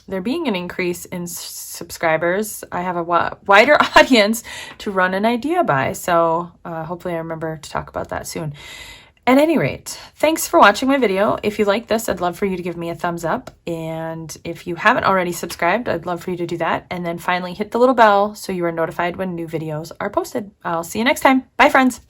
there being an increase in subscribers, I have a wider audience to run an idea by. So hopefully I remember to talk about that soon. At any rate, thanks for watching my video. If you like this, I'd love for you to give me a thumbs up. And if you haven't already subscribed, I'd love for you to do that. And then finally hit the little bell so you are notified when new videos are posted. I'll see you next time. Bye, friends.